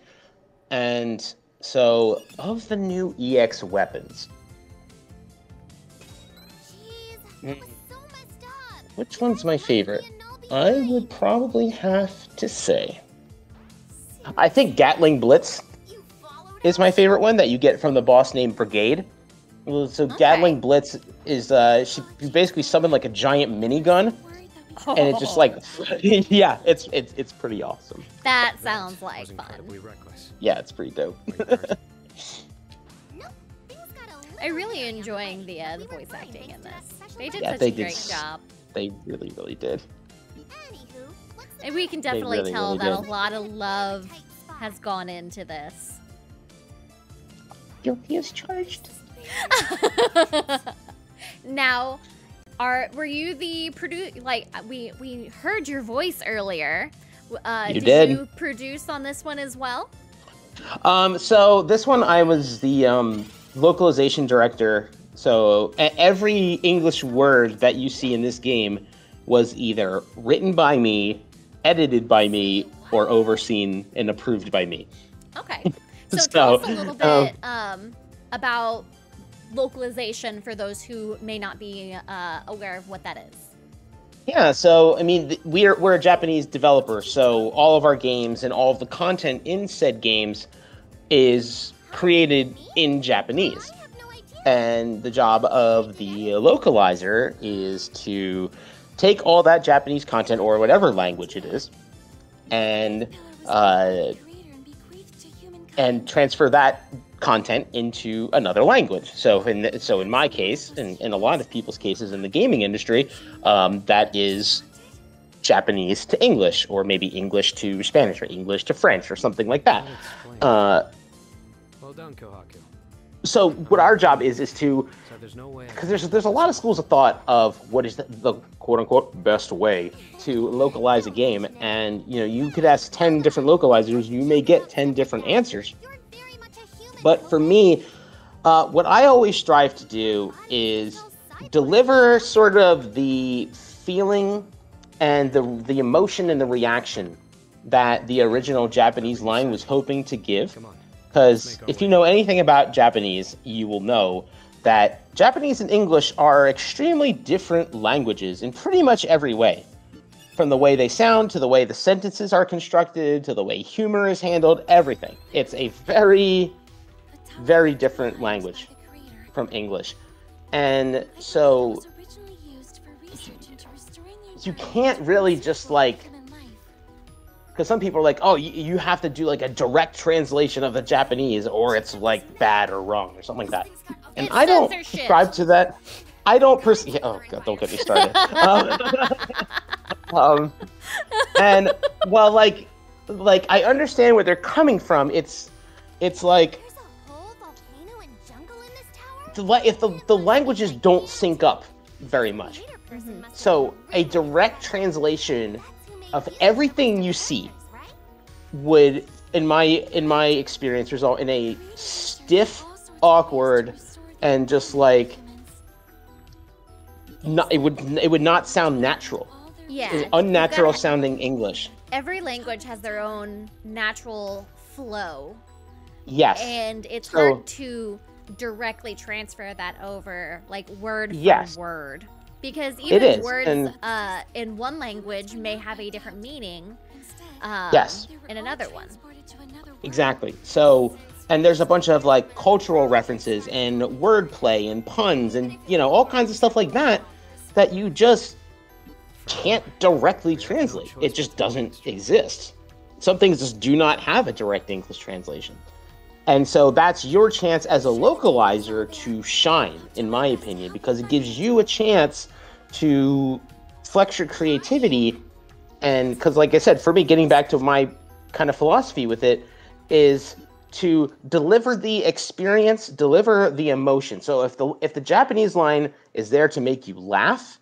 Speaker 2: And so of the new EX weapons, which one's my favorite? I would probably have to say, I think Gatling Blitz is my favorite one that you get from the boss named Brigade. Well, so Gatling Blitz is you basically summon like a giant minigun, and it's just like yeah, it's pretty awesome.
Speaker 1: That sounds like fun.
Speaker 2: Yeah, it's pretty dope.
Speaker 1: I'm really enjoying the voice acting in this. They did such
Speaker 2: they
Speaker 1: a
Speaker 2: did
Speaker 1: great job.
Speaker 2: They really, really did.
Speaker 1: And we can definitely
Speaker 2: really,
Speaker 1: tell
Speaker 2: really
Speaker 1: that
Speaker 2: did.
Speaker 1: a lot of love has gone into this.
Speaker 2: Guilty as charged.
Speaker 1: Now, were you the producer? Like we heard your voice earlier. Did you produce on this one as well?
Speaker 2: So this one I was the localization director. So every English word that you see in this game was either written by me, edited by me, or overseen and approved by me.
Speaker 1: Okay. So tell us a little bit about localization for those who may not be aware of what that is.
Speaker 2: Yeah, so I mean, we're a Japanese developer, so all of our games and all of the content in said games is created in Japanese. And the job of the localizer is to take all that Japanese content, or whatever language it is, and transfer that content into another language. So in my case, and in a lot of people's cases in the gaming industry, that is Japanese to English, or maybe English to Spanish, or English to French, or something like that.
Speaker 4: Well done, Kohaku.
Speaker 2: So what our job is to,
Speaker 4: So there's no way.
Speaker 2: because there's a lot of schools of thought of what is the quote unquote best way to localize a game, and you could ask 10 different localizers, you may get 10 different answers. But for me, what I always strive to do is deliver sort of the feeling and the emotion and the reaction that the original Japanese line was hoping to give.
Speaker 4: Come on.
Speaker 2: Because if you know anything about Japanese, you will know that Japanese and English are extremely different languages in pretty much every way. From the way they sound, to the way the sentences are constructed, to the way humor is handled, everything. It's a very, very different language from English. And so you can't really just because some people are like, oh, you have to do like a direct translation of the Japanese, or it's like bad or wrong or something like that. And I don't subscribe to that. I don't oh God, don't get me started. And while like I understand where they're coming from, it's like if the languages don't sync up very much. So a direct translation of everything you see would, in my experience, result in a stiff, awkward, and just like it would not sound natural.
Speaker 1: Yeah,
Speaker 2: unnatural sounding English.
Speaker 1: Every language has their own natural flow.
Speaker 2: Yes,
Speaker 1: and it's hard to directly transfer that over, like word for word. Because even words in one language may have a different meaning in another one.
Speaker 2: Exactly. So and there's a bunch of like cultural references and wordplay and puns and all kinds of stuff like that that you just can't directly translate. It just doesn't exist. Some things just do not have a direct English translation. And so that's your chance as a localizer to shine, in my opinion, because it gives you a chance to flex your creativity. And because, like I said, for me, getting back to my kind of philosophy with it is to deliver the experience, deliver the emotion. So if the Japanese line is there to make you laugh,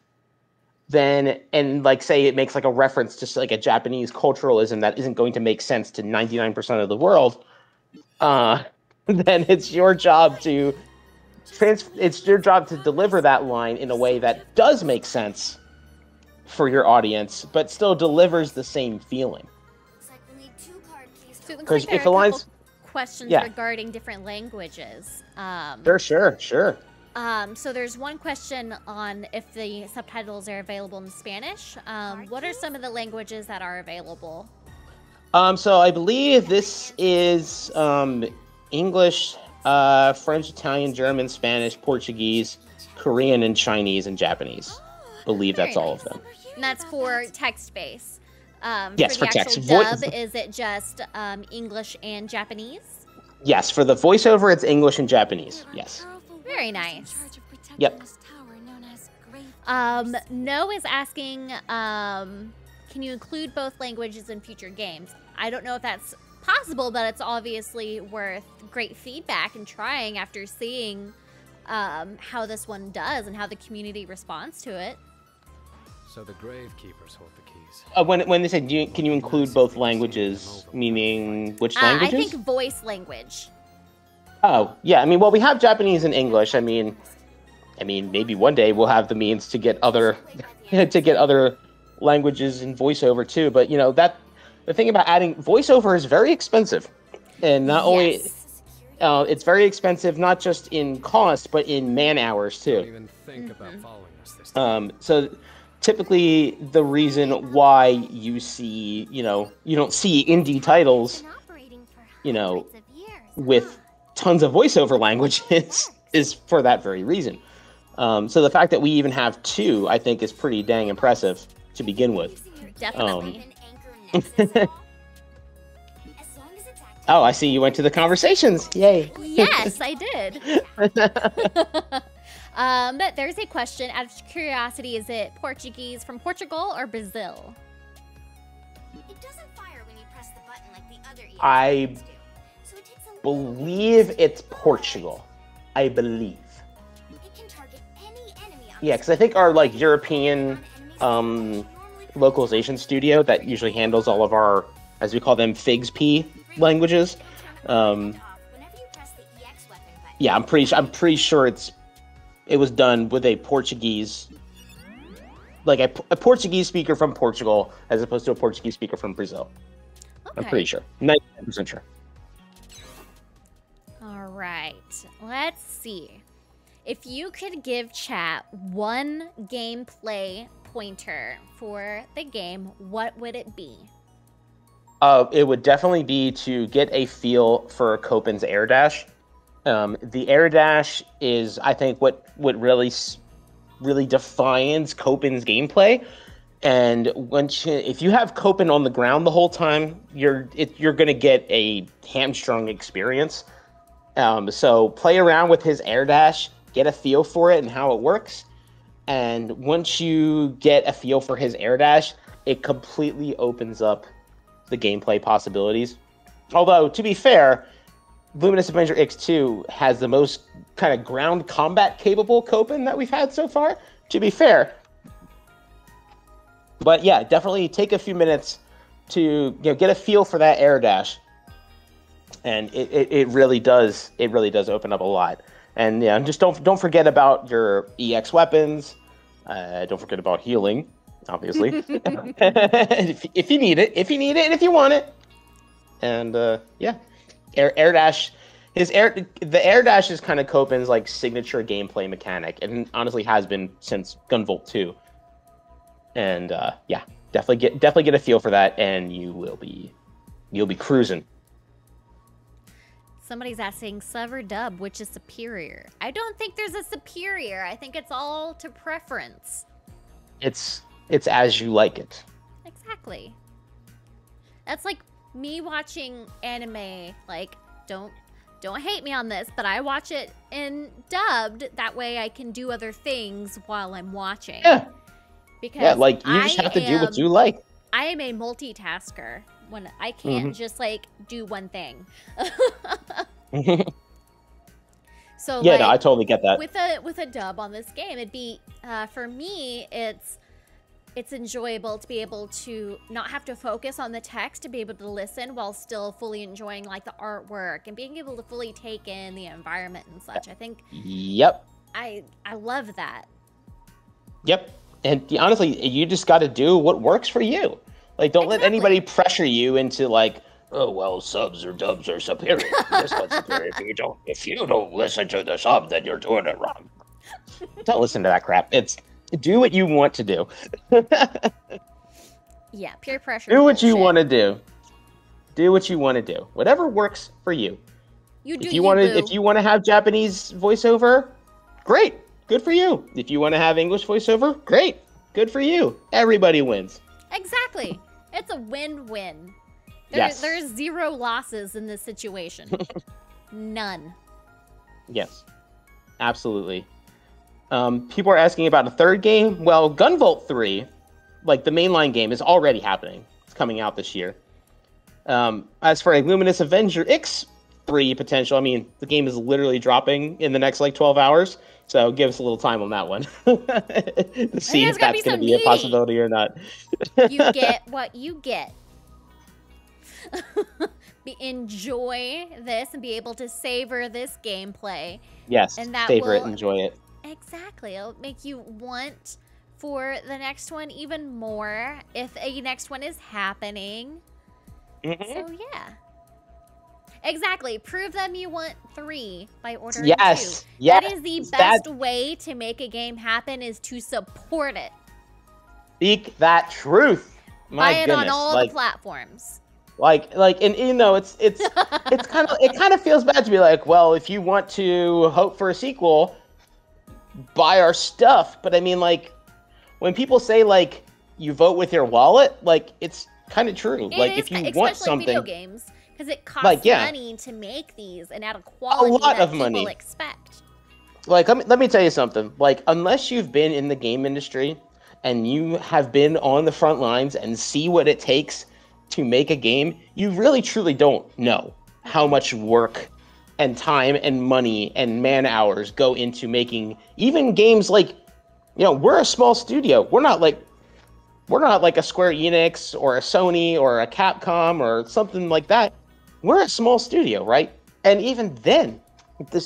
Speaker 2: then, and like say it makes like a reference to like a Japanese culturalism that isn't going to make sense to 99% of the world, then it's your job to deliver that line in a way that does make sense for your audience, but still delivers the same feeling.
Speaker 1: So it looks like there are a couple questions regarding different languages.
Speaker 2: Sure.
Speaker 1: So there's one question on if the subtitles are available in Spanish. What are some of the languages that are available?
Speaker 2: So I believe this is English, French, Italian, German, Spanish, Portuguese, Korean, and Chinese, and Japanese. I believe that's all of them.
Speaker 1: And that's for text-based.
Speaker 2: Yes,
Speaker 1: for the
Speaker 2: text.
Speaker 1: Actual dub, is it just English and Japanese?
Speaker 2: Yes, for the voiceover, it's English and Japanese. Yes.
Speaker 1: Very nice.
Speaker 2: Yep.
Speaker 1: No is asking, can you include both languages in future games? I don't know if that's possible, but it's obviously worth great feedback and trying after seeing how this one does and how the community responds to it.
Speaker 4: So the Gravekeepers hold the keys.
Speaker 2: When they said, can you include both languages, meaning which languages?
Speaker 1: I think voice language.
Speaker 2: Oh, yeah. I mean, well, we have Japanese and English. I mean, maybe one day we'll have the means to get other languages in voiceover too. But the thing about adding voiceover is very expensive, and not only it's very expensive not just in cost but in man hours too.
Speaker 4: Don't even think about following us this time.
Speaker 2: So typically the reason why you see you don't see indie titles with tons of voiceover languages is for that very reason. So the fact that we even have two, I think, is pretty dang impressive to begin with.
Speaker 1: Definitely.
Speaker 2: Oh, I see you went to the conversations. Yay.
Speaker 1: Yes, I did. But there's a question out of curiosity. Is it Portuguese from Portugal or Brazil?
Speaker 3: It doesn't fire when you press the button like the other EX
Speaker 2: I
Speaker 3: buttons do. So it takes a
Speaker 2: believe it's Portugal. I believe.
Speaker 3: It can target any enemy on
Speaker 2: Yeah, because I think our like European localization studio that usually handles all of our, as we call them, FIGS-P languages.
Speaker 3: whenever you press the EX weapon button.
Speaker 2: Yeah, I'm pretty sure it was done with a Portuguese, like a Portuguese speaker from Portugal as opposed to a Portuguese speaker from Brazil.
Speaker 1: Okay.
Speaker 2: I'm pretty sure, 99% sure.
Speaker 1: All right. Let's see. If you could give chat one gameplay pointer for the game, what would it be?
Speaker 2: It would definitely be to get a feel for Copen's air dash. The air dash is, I think, what really defines Copen's gameplay. And if you have Copen on the ground the whole time, you're gonna get a hamstrung experience. So play around with his air dash, get a feel for it and how it works. And once you get a feel for his air dash, it completely opens up the gameplay possibilities. Although, to be fair, Luminous Avenger X2 has the most kind of ground combat capable Copen that we've had so far, to be fair. But yeah, definitely take a few minutes to get a feel for that air dash. And it really does open up a lot. And yeah, just don't forget about your EX weapons. Don't forget about healing, obviously. if you need it, and if you want it. And yeah, air dash. The air dash is kind of Copen's like signature gameplay mechanic, and honestly has been since Gunvolt 2. And yeah, definitely get a feel for that, and you'll be cruising.
Speaker 1: somebody's asking sub or dub, which is superior? I don't think there's a superior. I think it's all to preference.
Speaker 2: It's as you like it.
Speaker 1: Exactly. That's like me watching anime. Like, don't hate me on this, but I watch it in dubbed. That way I can do other things while I'm watching.
Speaker 2: Yeah.
Speaker 1: Because
Speaker 2: like you just have to do what you like.
Speaker 1: I am a multitasker. When I can't just like do one thing. So
Speaker 2: yeah,
Speaker 1: like,
Speaker 2: no, I totally get that.
Speaker 1: With a dub on this game, it'd be for me, it's enjoyable to be able to not have to focus on the text, to be able to listen while still fully enjoying like the artwork and being able to fully take in the environment and such. I think.
Speaker 2: Yep.
Speaker 1: I love that.
Speaker 2: Yep. And honestly, you just got to do what works for you. Like, don't let anybody pressure you into like, oh well, subs or dubs are superior. This one's superior. If you don't listen to the sub, then you're doing it wrong. Don't listen to that crap. It's do what you want to do.
Speaker 1: Yeah, peer pressure.
Speaker 2: Do what you want to do. Do what you want to do. Whatever works for you.
Speaker 1: You do.
Speaker 2: If you want to have Japanese voiceover, great. Good for you. If you want to have English voiceover, great. Good for you. Everybody wins.
Speaker 1: Exactly. It's a win-win.
Speaker 2: Yes.
Speaker 1: There's zero losses in this situation. None.
Speaker 2: Yes. Absolutely. People are asking about a third game. Well, Gunvolt 3, like the mainline game, is already happening. It's coming out this year. As for a Luminous Avenger X3 potential, I mean, the game is literally dropping in the next like 12 hours. So give us a little time on that one to see if that's going to be a possibility or not.
Speaker 1: You get what you get. Enjoy this and be able to savor this gameplay.
Speaker 2: Yes,
Speaker 1: and that
Speaker 2: savor it, enjoy it.
Speaker 1: Exactly. It'll make you want for the next one even more if a next one is happening. So yeah. Exactly. Prove them you want 3 by ordering 2.
Speaker 2: Yes.
Speaker 1: That is the best way to make a game happen, is to support it.
Speaker 2: Speak that truth. My
Speaker 1: Buy
Speaker 2: goodness.
Speaker 1: it on all the platforms.
Speaker 2: And you know, it's kind of feels bad to be like, well, if you want to hope for a sequel, buy our stuff. But I mean, like, when people say like you vote with your wallet, like it's kind of true. Like if you want something,
Speaker 1: video games. Because it costs money to make these and at a quality that people expect.
Speaker 2: Like, let me tell you something. Like, unless you've been in the game industry and you have been on the front lines and see what it takes to make a game, you really truly don't know how much work and time and money and man hours go into making even games like, you know, we're a small studio. We're not like a Square Enix or a Sony or a Capcom or something like that. We're a small studio, right? And even then,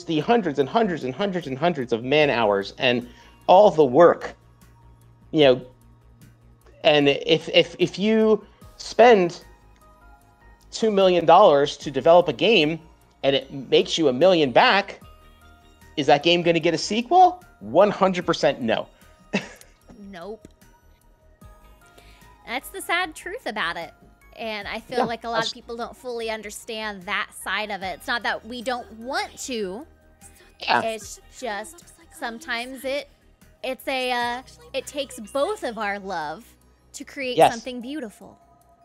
Speaker 2: the hundreds and hundreds and hundreds and hundreds of man hours and all the work, you know, and if you spend $2 million to develop a game and it makes you $1 million back, is that game going to get a sequel? 100% no.
Speaker 1: Nope. That's the sad truth about it. And I feel like a lot of people don't fully understand that side of it. It's not that we don't want to. Yeah. It's just sometimes it takes both of our love to create something beautiful.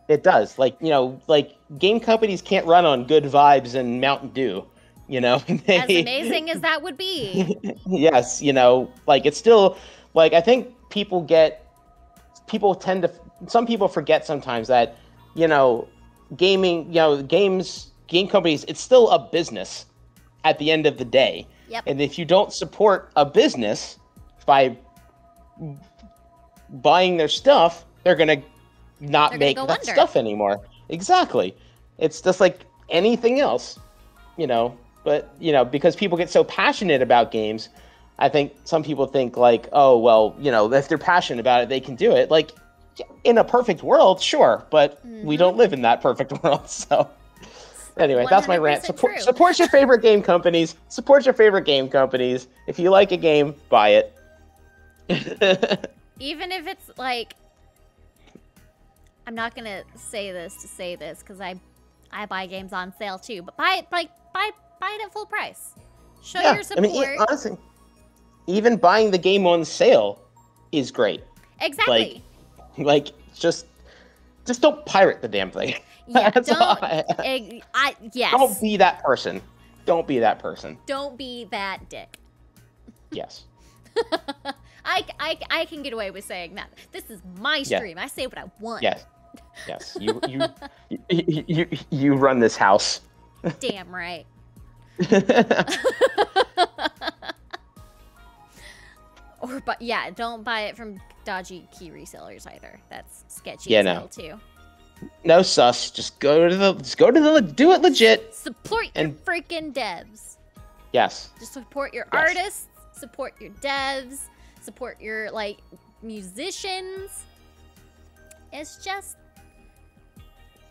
Speaker 2: It does. Like, you know, like game companies can't run on good vibes and Mountain Dew, you know.
Speaker 1: As amazing as that would be.
Speaker 2: Yes, you know, like it's still like I think some people forget sometimes that, you know, gaming, you know, game companies, it's still a business at the end of the day.
Speaker 1: Yep.
Speaker 2: And if you don't support a business by buying their stuff, they're going to not make that stuff anymore. Exactly. It's just like anything else, you know, but, you know, because people get so passionate about games, I think some people think like, oh, well, you know, if they're passionate about it, they can do it. Like, in a perfect world, sure, but we don't live in that perfect world. So anyway, that's my rant. Support your favorite game companies. Support your favorite game companies. If you like a game, buy it.
Speaker 1: Even if it's like, I'm not gonna say this because I buy games on sale too, but buy buy it at full price. Show your support.
Speaker 2: I mean, honestly, even buying the game on sale is great.
Speaker 1: Exactly.
Speaker 2: Like just don't pirate the damn thing.
Speaker 1: Yeah,
Speaker 2: yes.
Speaker 1: Don't
Speaker 2: be that person. Don't be that person.
Speaker 1: Don't be that dick.
Speaker 2: Yes.
Speaker 1: I can get away with saying that. This is my stream. I say what I want.
Speaker 2: Yes. Yes. You run this house.
Speaker 1: Damn right. But yeah, don't buy it from dodgy key resellers either. That's sketchy as hell too.
Speaker 2: No sus. Just go to the do it legit.
Speaker 1: Support your freaking devs.
Speaker 2: Yes.
Speaker 1: Just support your artists, support your devs, support your musicians. It's just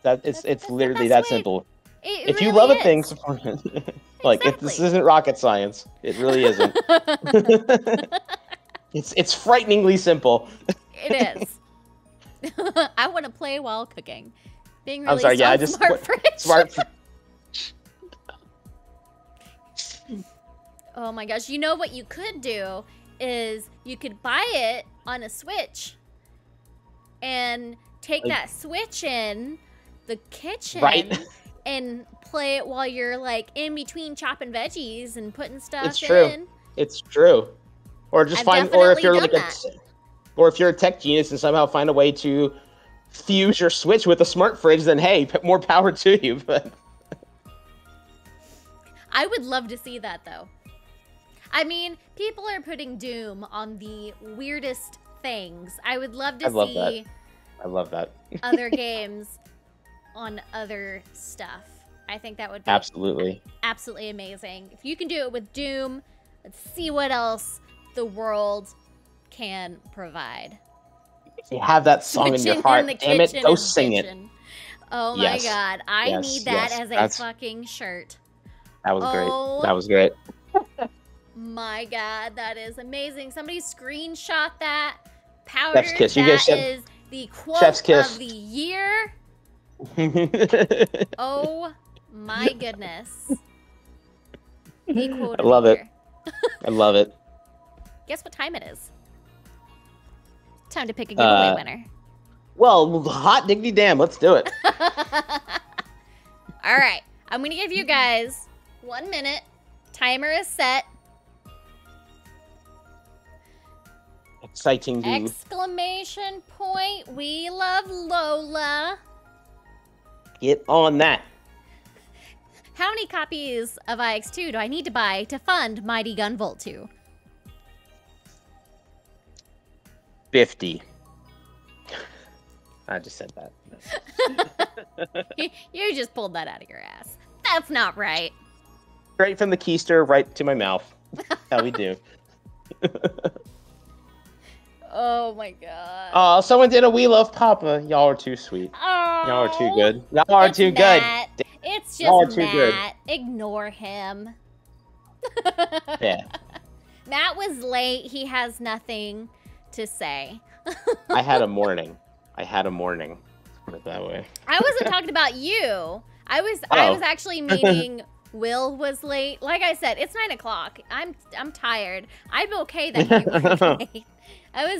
Speaker 2: it's literally that simple. If
Speaker 1: really
Speaker 2: you love
Speaker 1: is.
Speaker 2: a thing, support it. This isn't rocket science. It really isn't. It's frighteningly simple.
Speaker 1: It is. I want to play while cooking. Being really
Speaker 2: I'm sorry, I just
Speaker 1: smart fridge. Oh my gosh! You know what you could do is you could buy it on a Switch and take that Switch in the kitchen and play it while you're in between chopping veggies and putting stuff in.
Speaker 2: It's true. It's true. Or just or if you're a tech genius and somehow find a way to fuse your Switch with a smart fridge, then hey, more power to you. But
Speaker 1: I would love to see that though. I mean, people are putting Doom on the weirdest things. I would love to see.
Speaker 2: I love that.
Speaker 1: Other games on other stuff. I think that would be absolutely amazing. If you can do it with Doom, let's see what else the world can provide.
Speaker 2: If you have that song in your heart, damn it, go sing it.
Speaker 1: Oh my god, I need that as a fucking shirt.
Speaker 2: That was great. That was great.
Speaker 1: My god, that is amazing. Somebody screenshot that. Powder,
Speaker 2: Chef's kiss.
Speaker 1: That is the quote of the year. Oh my goodness. The quote
Speaker 2: I love it. I love it.
Speaker 1: Guess what time it is? Time to pick a giveaway winner.
Speaker 2: Well, hot diggity damn, let's do it.
Speaker 1: All right, I'm going to give you guys 1 minute. Timer is set.
Speaker 2: Exciting game.
Speaker 1: Exclamation point. We love Lola.
Speaker 2: Get on that.
Speaker 1: How many copies of IX2 do I need to buy to fund Mighty Gunvolt 2?
Speaker 2: 50. I just said
Speaker 1: that. You just pulled that out of your ass. That's not right.
Speaker 2: Straight from the keister right to my mouth. How we do.
Speaker 1: Oh my god.
Speaker 2: Oh, someone did a We Love Papa. Y'all are too sweet.
Speaker 1: Oh,
Speaker 2: y'all are too good. Y'all are too
Speaker 1: Matt.
Speaker 2: good.
Speaker 1: It's just Matt. Good. Ignore him.
Speaker 2: Yeah.
Speaker 1: Matt was late. He has nothing to say.
Speaker 2: I had a morning. Put it that way.
Speaker 1: I wasn't talking about you. I was actually meaning Will was late. Like I said, it's 9 o'clock. I'm tired. I'm okay that you were late. I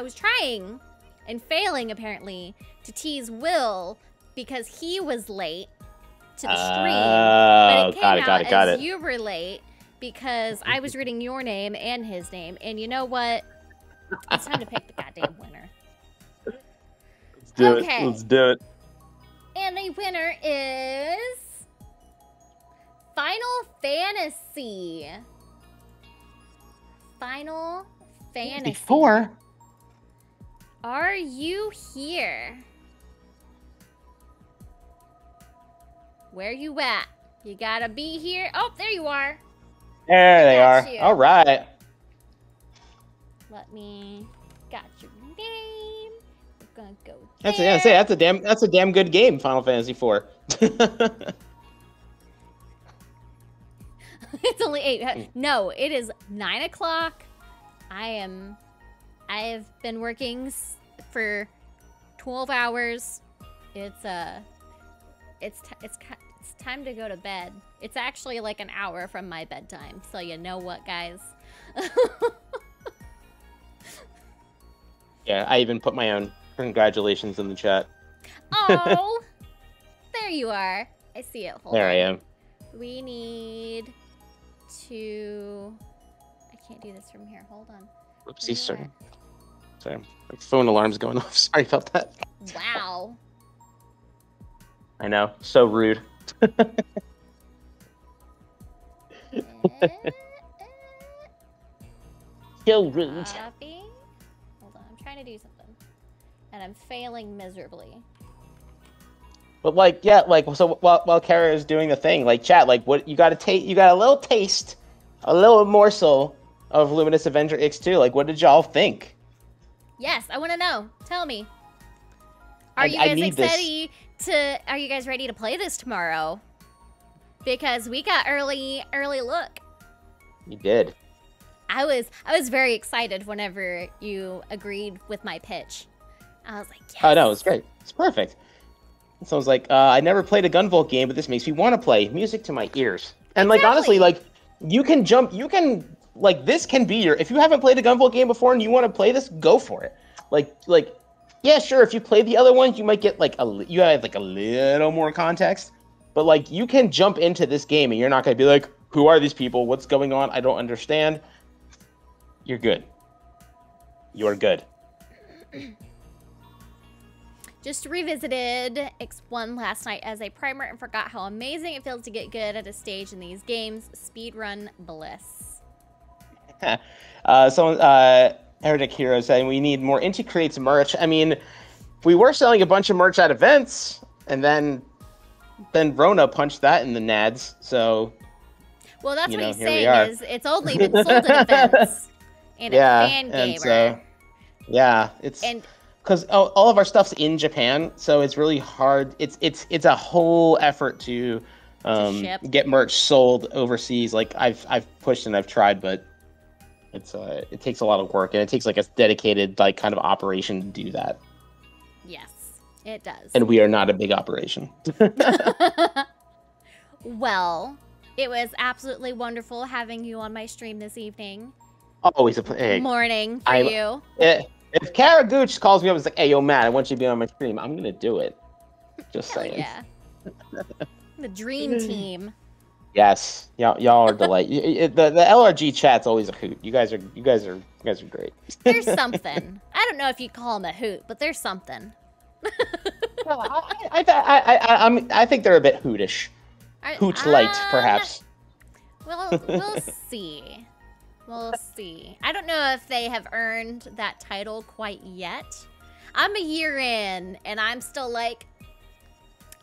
Speaker 1: was trying and failing apparently to tease Will because he was late to the stream. But it came out as you were late because I was reading your name and his name. And you know what? It's time to pick the goddamn winner.
Speaker 2: Let's do it.
Speaker 1: And the winner is Final Fantasy. Final Fantasy.
Speaker 2: 4.
Speaker 1: Are you here? Where you at? You gotta be here. Oh, there you are.
Speaker 2: There they are.
Speaker 1: You.
Speaker 2: All right.
Speaker 1: Let me. Got your name. We're gonna go.
Speaker 2: That's a damn good game, Final Fantasy 4.
Speaker 1: It's only 8. No, it is 9 o'clock. I have been working time to go to bed. It's actually like an hour from my bedtime, so you know what, guys?
Speaker 2: Yeah, I even put my own congratulations in the chat.
Speaker 1: Oh, there you are. I see it. Hold
Speaker 2: there
Speaker 1: on.
Speaker 2: I am.
Speaker 1: We need to... I can't do this from here. Hold on.
Speaker 2: Oopsie, sorry. Sorry. My phone alarm's going off. Sorry about that.
Speaker 1: Wow.
Speaker 2: I know. So rude. So rude.
Speaker 1: Copy. Hold on. I'm trying to do something. And I'm failing miserably.
Speaker 2: But like, yeah, like, so while Kara is doing the thing, like, chat, like, what you got to taste? You got a little taste, a little morsel of Luminous Avenger X2. Like, what did y'all think?
Speaker 1: Yes, I want to know. Tell me. Are you guys excited to? Are you guys ready to play this tomorrow? Because we got early look.
Speaker 2: You did.
Speaker 1: I was very excited whenever you agreed with my pitch. I was like, yes.
Speaker 2: Oh no, it's great. It's perfect. So I was like, I never played a Gunvolt game, but this makes me want to play. Music to my ears. And like, honestly, like, you can, like, this can be if you haven't played a Gunvolt game before and you want to play this, go for it. Like, yeah, sure, if you play the other ones, you might get like you have like a little more context, but like, you can jump into this game and you're not going to be like, who are these people? What's going on? I don't understand. You're good. You're good.
Speaker 1: Just revisited X1 last night as a primer and forgot how amazing it feels to get good at a stage in these games. Speedrun bliss.
Speaker 2: Heretic Hero saying we need more Inti Creates merch. I mean, we were selling a bunch of merch at events, and then Rona punched that in the nads. So,
Speaker 1: well, that's what he's saying is it's only been sold at events and a fan gamer.
Speaker 2: So, yeah, it's because all of our stuff's in Japan, so it's really hard. It's a whole effort to get merch sold overseas. Like I've pushed and I've tried, but it takes a lot of work and it takes like a dedicated like kind of operation to do that.
Speaker 1: Yes, it does.
Speaker 2: And we are not a big operation.
Speaker 1: Well, it was absolutely wonderful having you on my stream this evening.
Speaker 2: Always a
Speaker 1: morning for you.
Speaker 2: If Kara Gooch calls me up and is like, "Hey, yo, Matt, I want you to be on my stream," I'm gonna do it. Just saying. Yeah.
Speaker 1: The dream team.
Speaker 2: Yes, y'all are delight. The LRG chat's always a hoot. You guys are great.
Speaker 1: There's something. I don't know if you call them a hoot, but there's something.
Speaker 2: I think they're a bit hootish. Hoot light, perhaps.
Speaker 1: Well, we'll see. We'll see. I don't know if they have earned that title quite yet. I'm a year in, and I'm still like,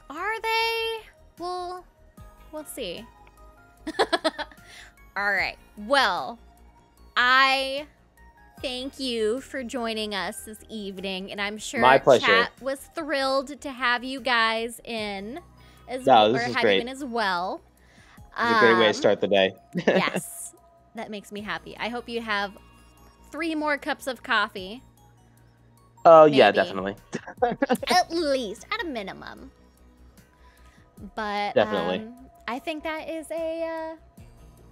Speaker 1: are they? We'll see. All right. Well, I thank you for joining us this evening, and I'm sure
Speaker 2: my pleasure.
Speaker 1: Chat was thrilled to have you guys in as well.
Speaker 2: This is great.
Speaker 1: You in as well.
Speaker 2: It's a great way to start the day.
Speaker 1: Yes. That makes me happy. I hope you have 3 more cups of coffee.
Speaker 2: Oh, yeah, definitely.
Speaker 1: At least, at a minimum. But
Speaker 2: definitely.
Speaker 1: I think that is a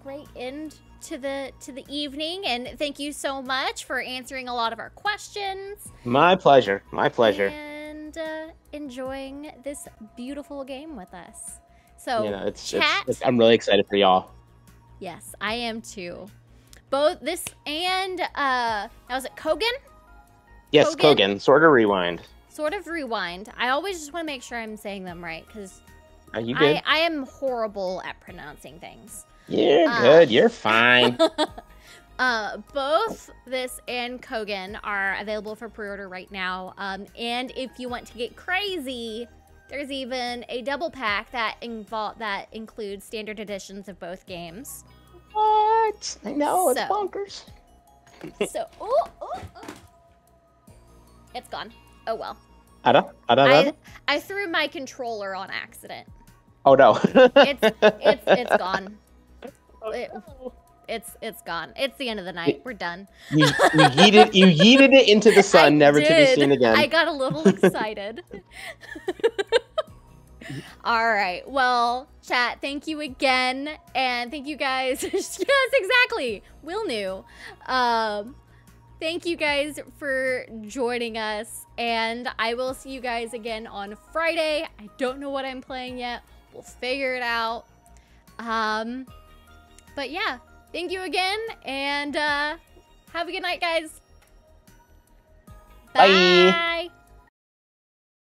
Speaker 1: great end to the evening, and thank you so much for answering a lot of our questions.
Speaker 2: My pleasure. My pleasure.
Speaker 1: And enjoying this beautiful game with us. So,
Speaker 2: chat. I'm really excited for y'all.
Speaker 1: Yes, I am too. Both this and was it Kogan?
Speaker 2: Yes, Kogan. Sort of Rewind.
Speaker 1: Sort of Rewind. I always just want to make sure I'm saying them right because
Speaker 2: I
Speaker 1: am horrible at pronouncing things.
Speaker 2: You're good. You're fine.
Speaker 1: Both this and Kogan are available for pre-order right now. And if you want to get crazy, there's even a double pack that includes standard editions of both games.
Speaker 2: What? I know, it's bonkers.
Speaker 1: So, it's gone. Oh well. I threw my controller on accident.
Speaker 2: Oh no.
Speaker 1: It's gone. It's gone. It's the end of the night. We're done.
Speaker 2: You yeeted it into the sun, never to be seen again.
Speaker 1: I got a little excited. All right. Well, chat, thank you again. And thank you guys. Yes, exactly. Will knew. Thank you guys for joining us. And I will see you guys again on Friday. I don't know what I'm playing yet. We'll figure it out. But yeah, thank you again. And have a good night, guys. Bye.